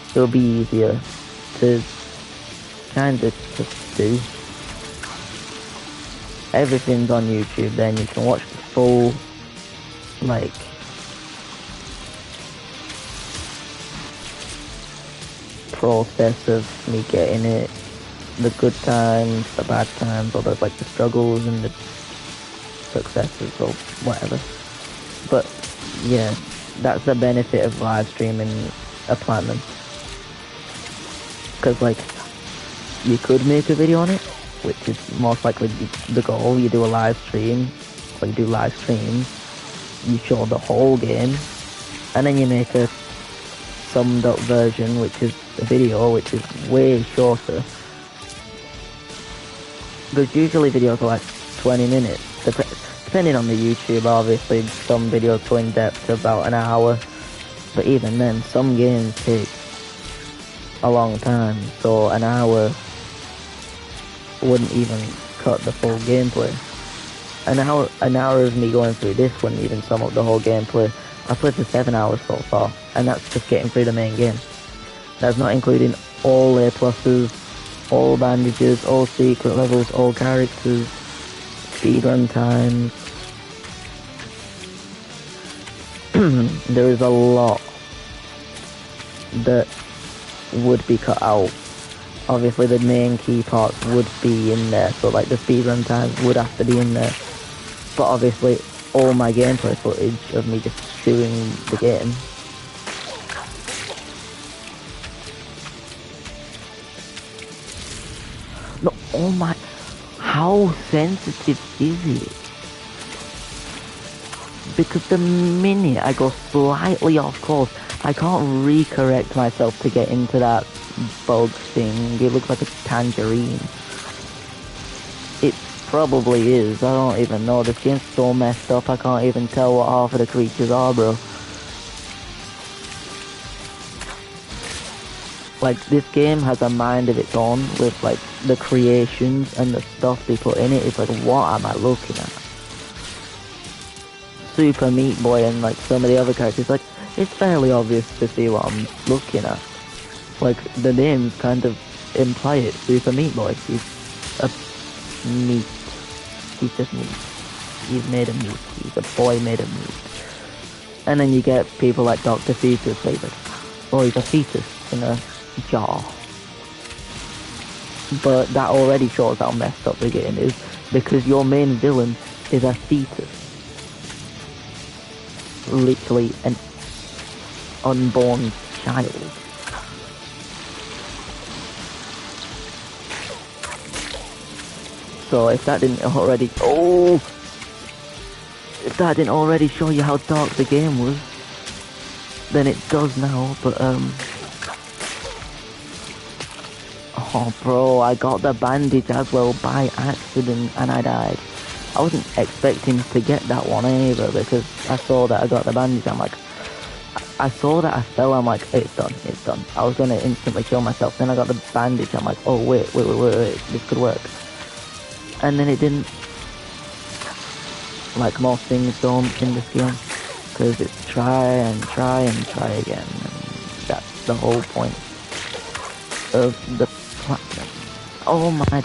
It'll be easier to kind of just do. Everything's on YouTube, then you can watch the full, like, process of me getting it. The good times, the bad times, or the struggles and the successes or whatever. But yeah, that's the benefit of live streaming a platinum. Because like, you could make a video on it, which is most likely the goal. You do a live stream, or you do live streams, you show the whole game, and then you make a summed up version, which is a video, which is way shorter. Because usually videos are like 20 minutes, depending on the YouTube. Obviously some videos go in depth to about an hour, but even then some games take a long time, so an hour wouldn't even cut the full gameplay. An hour of me going through this wouldn't even sum up the whole gameplay. I played for 7 hours so far, and that's just getting through the main game. That's not including all A pluses, all bandages, all secret levels, all characters, speedrun times. There is a lot that would be cut out. Obviously the main key parts would be in there, so like the speedrun times would have to be in there. But obviously all my gameplay footage of me just shooting the game, no, oh my, how sensitive is it? Because the minute I go slightly off course, I can't recorrect myself to get into that bug thing. It looks like a tangerine. It probably is, I don't even know. This game's so messed up, I can't even tell what half of the creatures are, bro. Like, this game has a mind of its own with, like, the creations and the stuff they put in it. It's like, what am I looking at? Super Meat Boy and, like, some of the other characters, like, it's fairly obvious to see what I'm looking at. Like, the names kind of imply it. Super Meat Boy. He's a meat. He's just meat. He's made of meat. He's a boy made of meat. And then you get people like Dr. Fetus, like, oh, he's a fetus in a jar. But that already shows how messed up the game is, because your main villain is a fetus. Literally an unborn child. So if that didn't already, if that didn't already show you how dark the game was, then it does now. But oh bro, I got the bandage as well by accident and I died. I wasn't expecting to get that one either, because I saw that I got the bandage. I'm like, I saw that I fell, I'm like, it's done, it's done. I was gonna instantly kill myself, then I got the bandage, I'm like, oh wait, this could work. And then it didn't. Like most things don't in this game, because it's try and try and try again, and that's the whole point of the platinum. Oh my.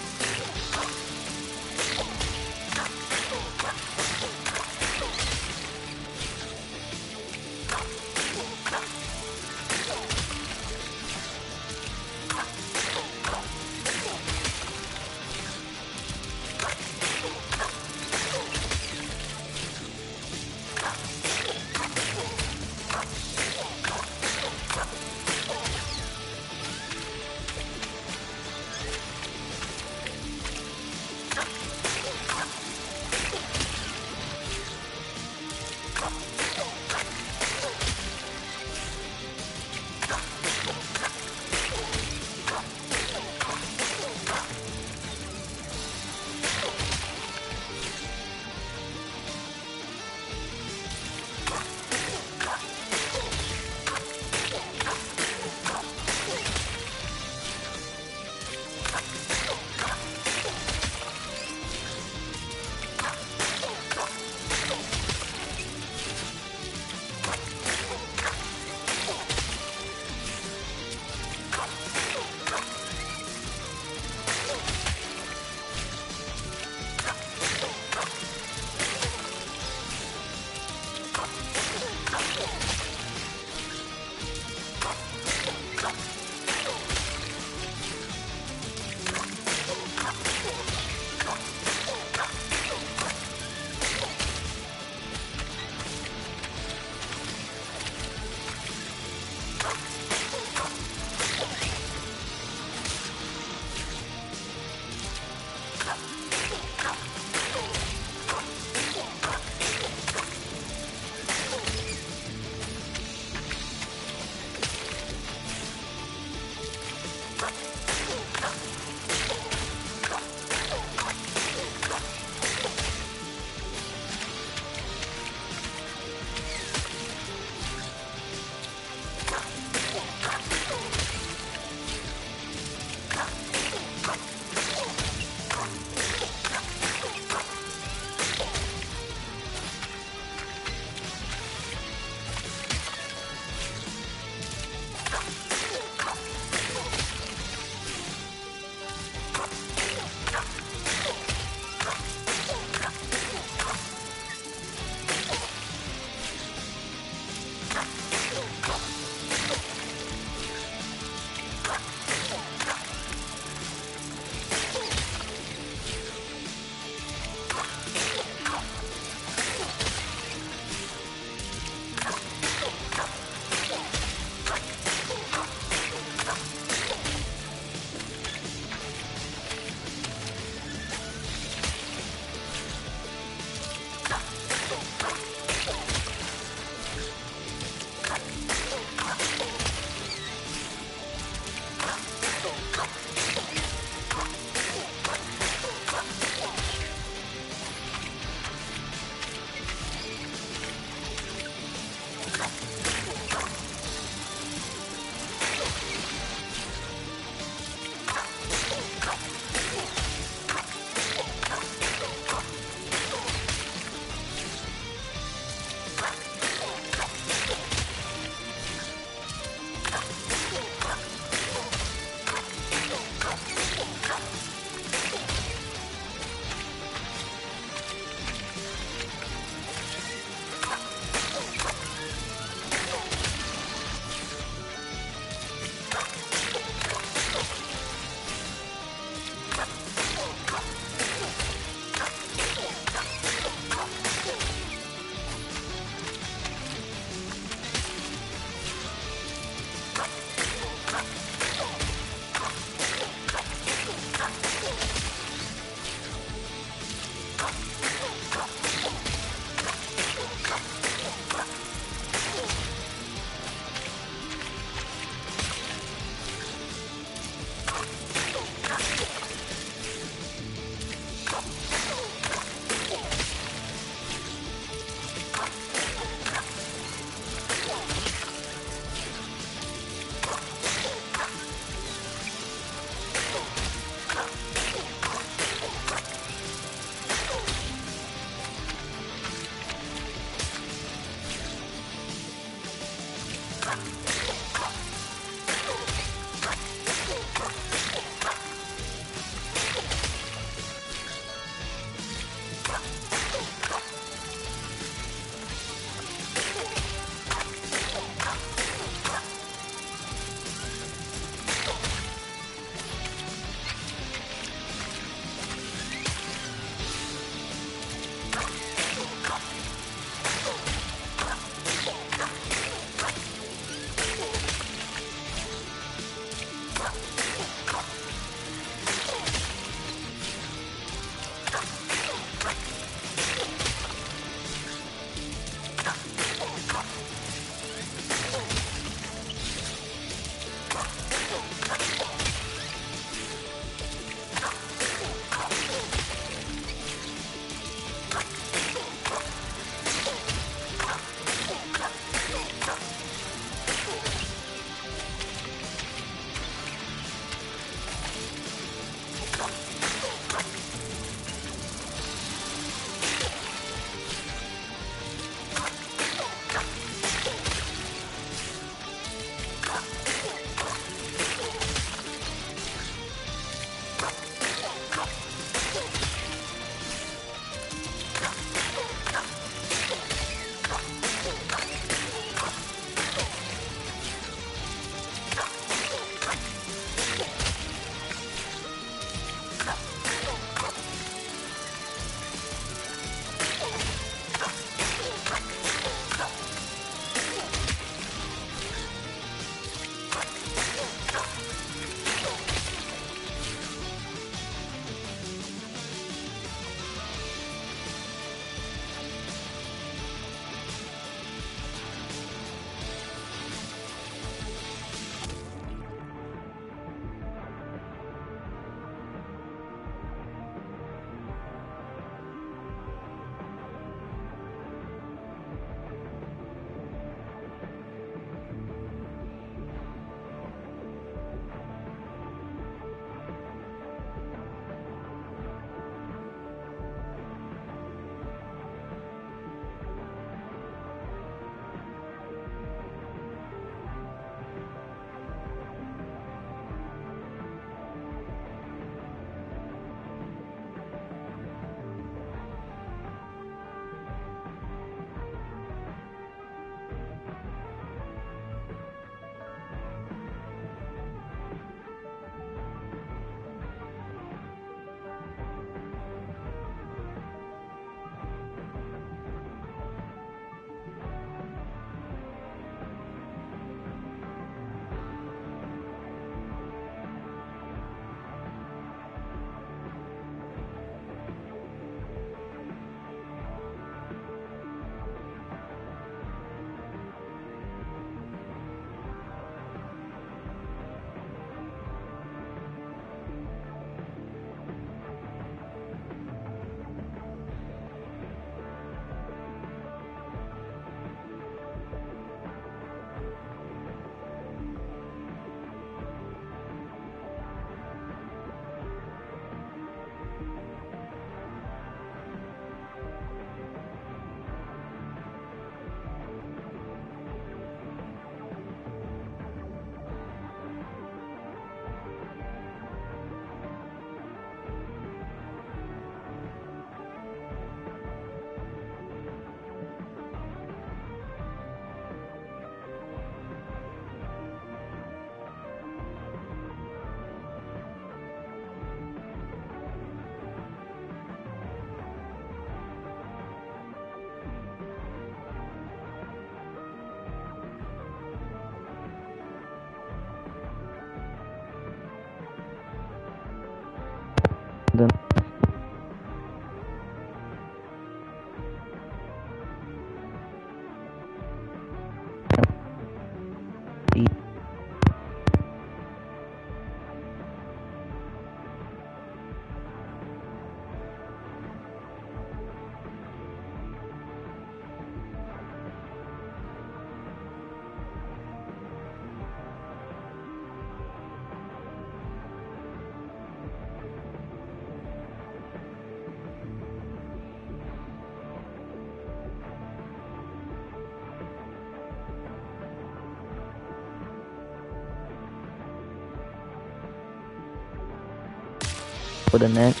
for the next.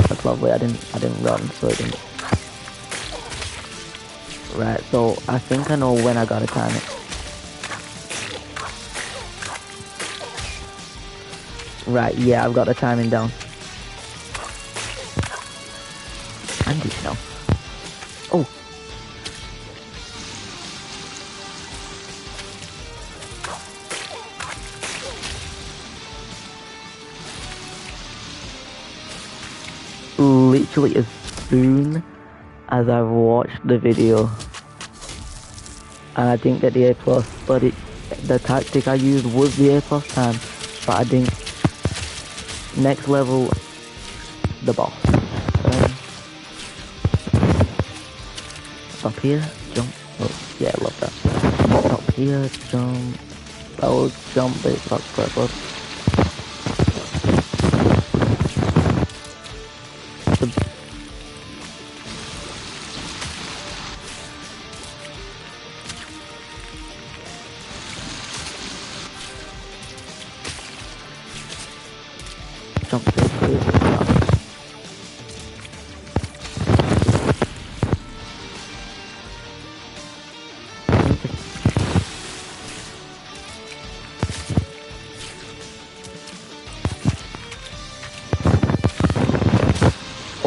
That's lovely. I didn't run, so it didn't. Right, so I think I know when I gotta time it. Right, yeah, I've got the timing down. Andy, no. Oh. Literally as soon as I watched the video, and I didn't get the A+, but the tactic I used was the A+ time, but I didn't. Next level, the boss. Up here, jump. Oh, yeah, I love that. Up here, jump. I will jump, but it's not purple. Jump to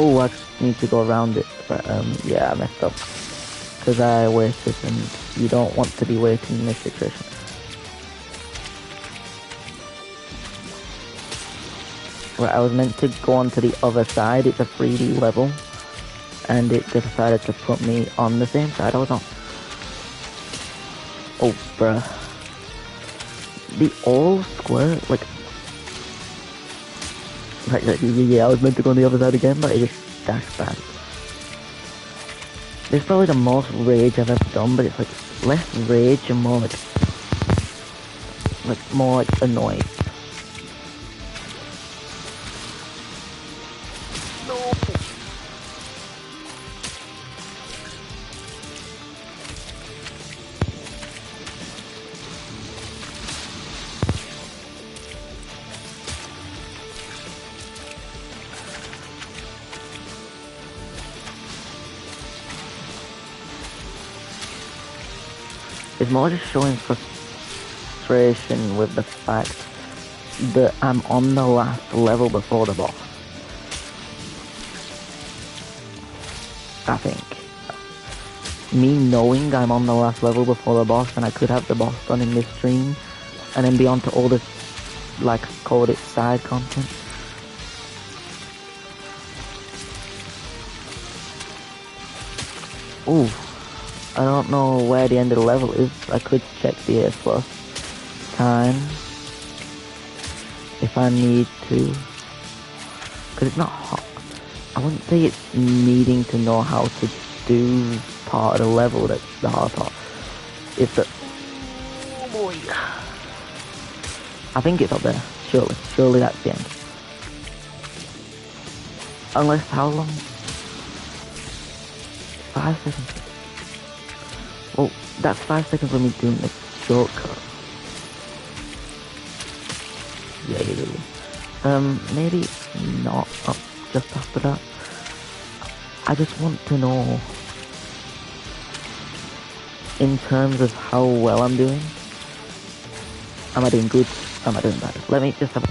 Oh, I need to go around it, but yeah, I messed up. Because I waited, and you don't want to be waiting in this situation. Right, I was meant to go on to the other side, it's a 3D level, and it decided to put me on the same side I was on. Oh, bruh. The all square, like, yeah, I was meant to go on the other side again, but it just dashed back. This is probably the most rage I've ever done, but it's like less rage and more like annoyed. No. It's more just showing frustration with the fact that I'm on the last level before the boss. I think. Me knowing I'm on the last level before the boss and I could have the boss done in this stream and then be on to all this, like, call it side content. Ooh. I don't know where the end of the level is. I could check the A+ time if I need to. Because it's not hard. I wouldn't say it's needing to know how to do part of the level that's the hard part. It's the... Oh boy. I think it's up there. Surely. Surely that's the end. Unless how long? 5 seconds. Well, that's 5 seconds for me doing the shortcut. Yeah. Maybe not up just after that. I just want to know, in terms of how well I'm doing. Am I doing good? Am I doing bad? Let me just have...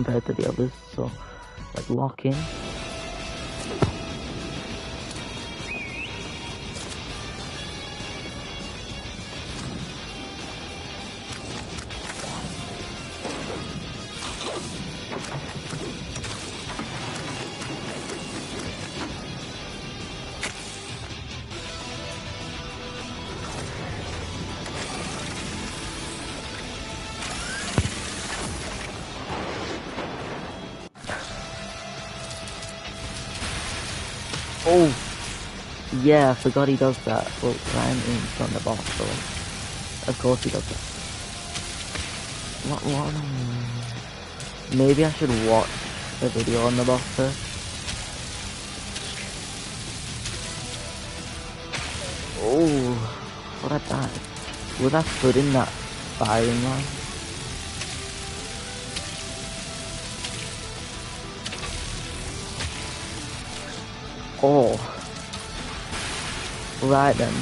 compared to the others. So, like, lock in. Oh, yeah, I forgot he does that. Well, Ryan is on the boss, so of course he does that. What? Maybe I should watch a video on the boss first. Oh, what a dive. Was I stood in that firing line? Oh. Right then.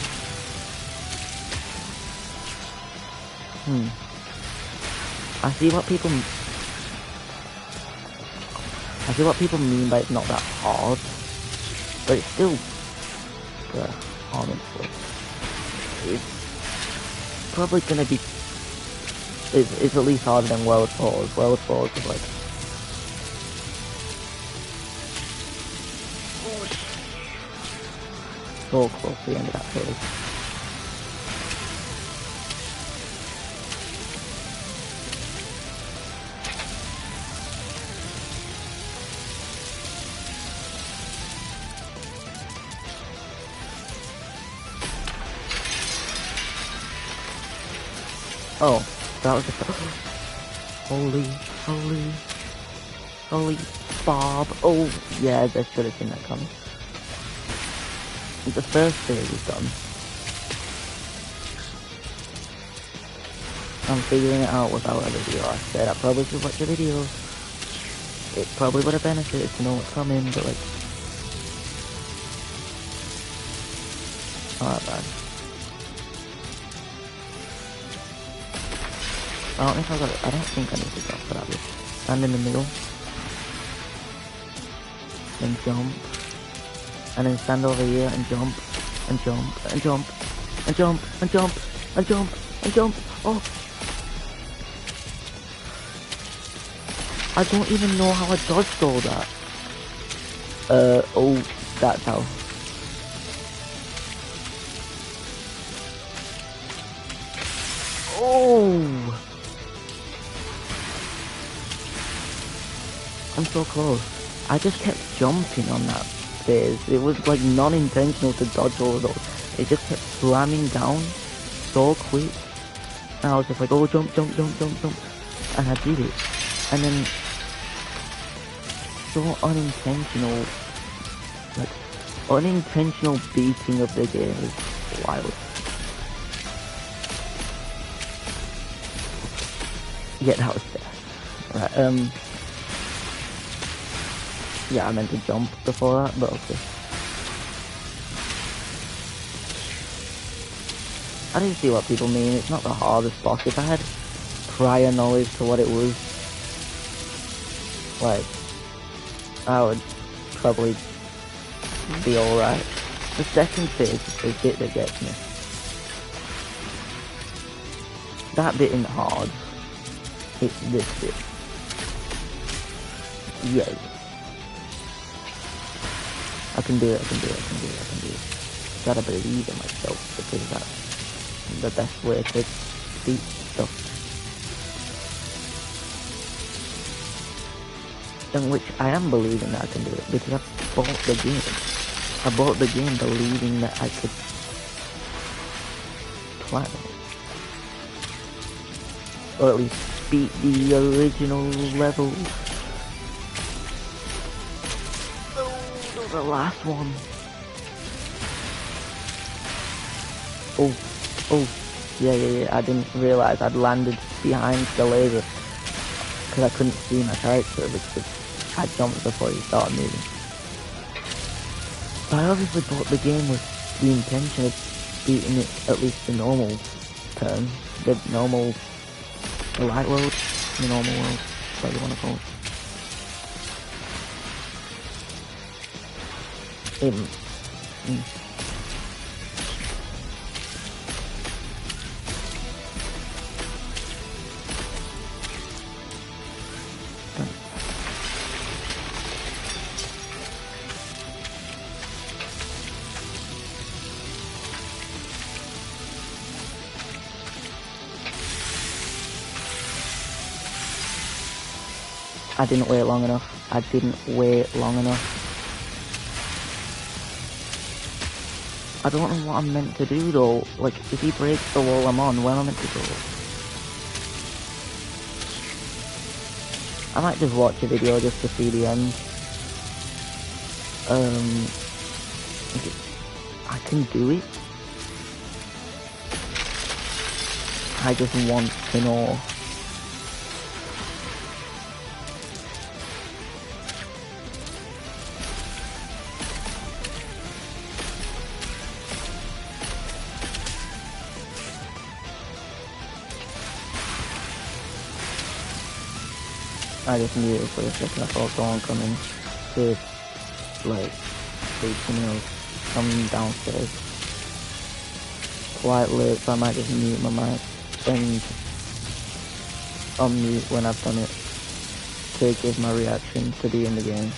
I see what people mean by it's not that hard, but it's still honestly. It's probably gonna be it's at least harder than World Wars. World Wars is like so close to the end of that phase. Oh, that was the holy Bob. Oh yeah, I should have seen that coming. The first phase is done. I'm figuring it out without a video. I said I probably should watch a video. It probably would have benefited to know what's coming, but like, not that bad. I don't think I need to jump for that bit. Stand in the middle. Then jump. And then stand over here and jump. And jump. And jump. And jump. And jump. And jump. And jump. Oh. I don't even know how I dodged all that. Oh, that's how. Oh. I'm so close. I just kept jumping on that phase. It was like non-intentional to dodge all of those. It just kept slamming down so quick. And I was just like, oh, jump. And I did it. And then, so unintentional, like, unintentional beating of the game is wild. Yeah, that was death. Right, yeah, I meant to jump before that, but okay. I didn't see what people mean. It's not the hardest boss. If I had prior knowledge to what it was, like, I would probably be alright. The second phase is the bit that gets me. That bit isn't hard. It's this bit. Yeah. I can do it. Gotta believe in myself, because that's the best way to beat stuff. In which I am believing that I can do it, because I bought the game. I bought the game believing that I could platinum it. Or at least beat the original level. The last one. Oh, yeah, I didn't realise I'd landed behind the laser, because I couldn't see my character, because I jumped before he started moving. But I obviously bought the game with the intention of beating it at least the normal turn, the light world, the normal world, whatever you want to call it. mm. I didn't wait long enough. I didn't wait long enough. I don't know what I'm meant to do though. Like, if he breaks the wall I'm on, where am I meant to go? I might just watch a video just to see the end. I can do it. I just want to know. I just knew it for a second. I saw someone coming to, like, come downstairs quite late, so I might just mute my mic and unmute when I've done it to give my reaction to be in the game.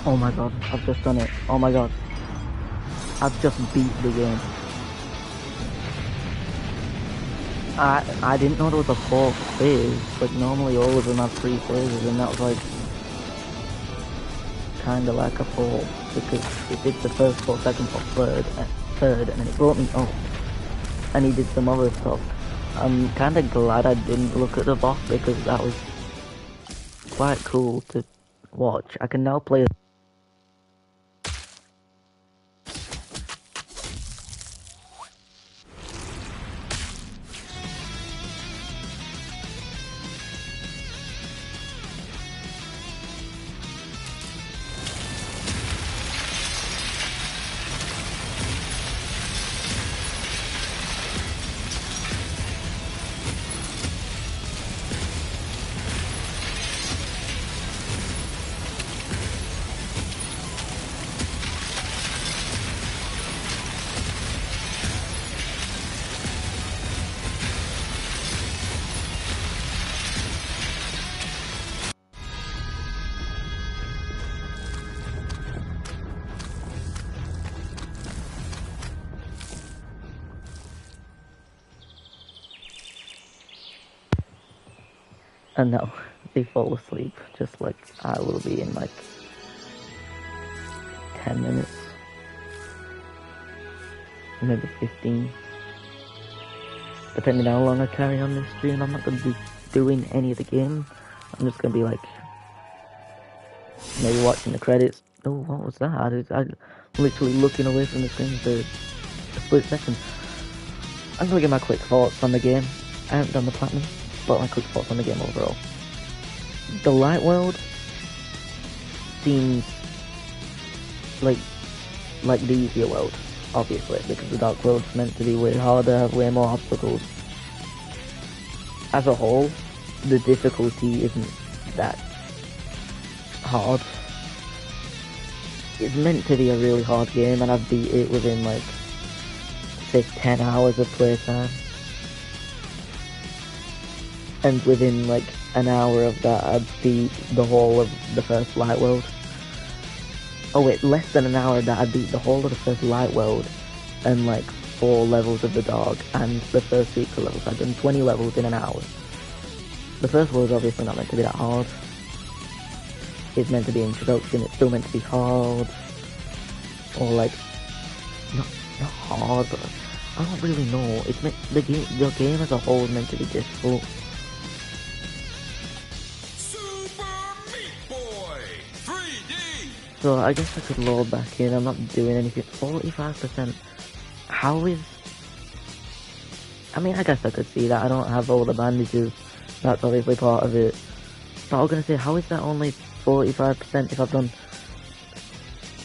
Oh my god, I've just done it. Oh my god. I've just beat the game. I didn't know there was a fourth phase. Like, normally all of them have 3 phases, and that was like kinda like a 4, because it did the first 4, second 4, third, and then it brought me up. And he did some other stuff. I'm kinda glad I didn't look at the boss, because that was quite cool to watch. I can now play And now they fall asleep, just like I will be in like 10 minutes, maybe 15. Depending on how long I carry on this stream, I'm not going to be doing any of the game. I'm just going to be like, maybe watching the credits. Oh, what was that? I'm literally looking away from the screen for a split second. I'm going to give my quick thoughts on the game. I haven't done the platinum, but my quick thoughts on the game overall. The Light World seems like the easier world, obviously, because the Dark World's meant to be way harder, have way more obstacles. As a whole, the difficulty isn't that hard. It's meant to be a really hard game, and I've beat it within like, say, 10 hours of playtime. And within like an hour of that, I'd beat the whole of the first Light World. Oh wait, less than an hour of that, I'd beat the whole of the first Light World and like 4 levels of the Dark and the first secret levels. I've done 20 levels in an hour. The first world's obviously not meant to be that hard. It's meant to be introduction, it's still meant to be hard. Or like, not hard, but I don't really know. It's meant, the game as a whole is meant to be difficult. So I guess I could load back in. I'm not doing anything. 45%. How is... I mean, I guess I could see that. I don't have all the bandages. That's obviously part of it. But I was going to say, how is that only 45% if I've done...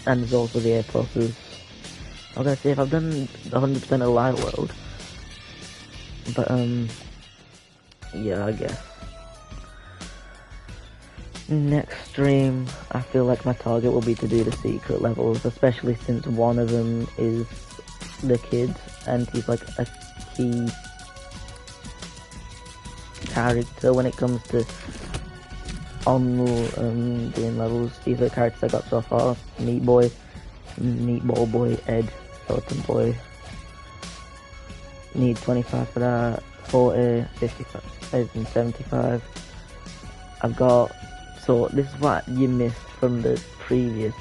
And there's also the A+. I was going to say, if I've done 100% of the Light World. But, yeah, I guess. Next stream, I feel like my target will be to do the secret levels, especially since one of them is the kid, and he's like a key character when it comes to doing levels. These are the characters I got so far: Meat Boy, Meatball Boy, Ed, Totem Boy. Need 25 for that, 40, 55, and 75. I've got... So this is what you missed from the previous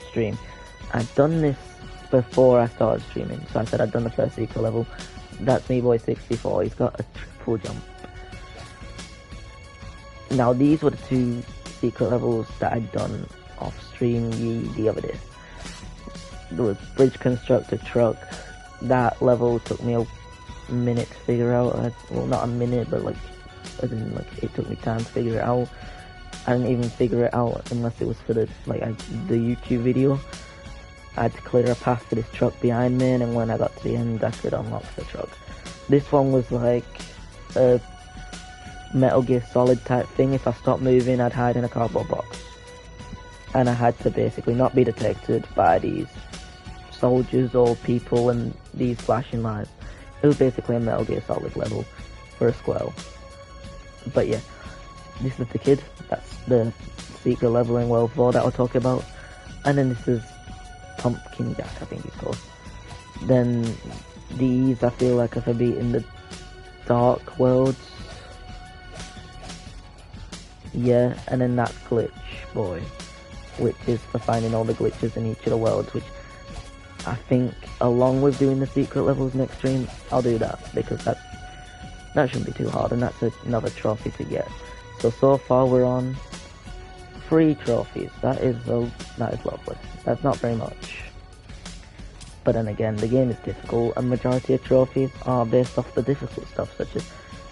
stream. I'd done this before I started streaming, so I said I'd done the first secret level. That's me boy 64, he's got a triple jump. Now these were the 2 secret levels that I'd done off stream the other day. There was Bridge Constructor Truck. That level took me a minute to figure out. Well, not a minute, but like, as in like, it took me time to figure it out. I didn't even figure it out unless it was for the YouTube video. I had to clear a path for this truck behind me, and when I got to the end, I could unlock the truck. This one was like a Metal Gear Solid type thing. If I stopped moving, I'd hide in a cardboard box. And I had to basically not be detected by these soldiers or people and these flashing lights. It was basically a Metal Gear Solid level for a squirrel. But yeah, this is the kid. That's the secret level in World 4 that I'll talk about. And then this is Pumpkin Jack, I think he's called. Then these, I feel like if I beat in the Dark Worlds. Yeah, and then that's Glitch Boy, which is for finding all the glitches in each of the worlds, which I think, along with doing the secret levels next stream, I'll do that, because that shouldn't be too hard, and that's another trophy to get. So far we're on 3 trophies. That is lovely. That's not very much. But then again, the game is difficult, and majority of trophies are based off the difficult stuff, such as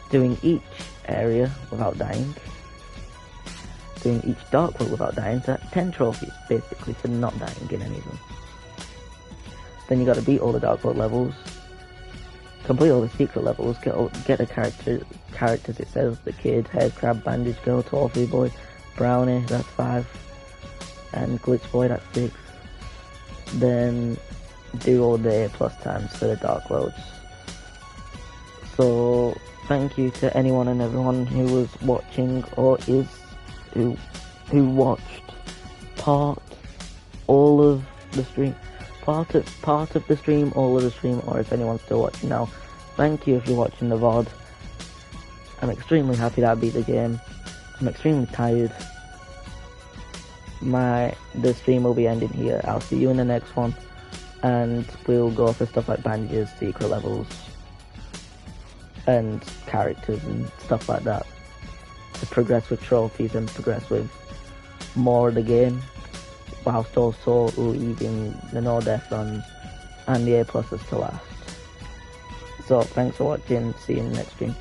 doing each area without dying, doing each Dark World without dying. So that's 10 trophies, basically, for not dying in any of them. Then you gotta beat all the Dark World levels, complete all the secret levels, get the characters it says: the kid, Head Crab, Bandage Girl, Tofu Boy, Brownie, that's 5, and Glitch Boy, that's 6. Then do all the A+ times for the Dark Worlds. So thank you to anyone and everyone who was watching or who watched part of the stream, or if anyone's still watching now. Thank you if you're watching the VOD. I'm extremely happy that I beat the game. I'm extremely tired. The stream will be ending here. I'll see you in the next one, and we'll go for stuff like bandages, secret levels, and characters and stuff like that, to progress with trophies and progress with more of the game, whilst also leaving the no death runs and the A pluses to last. So thanks for watching, see you in the next stream.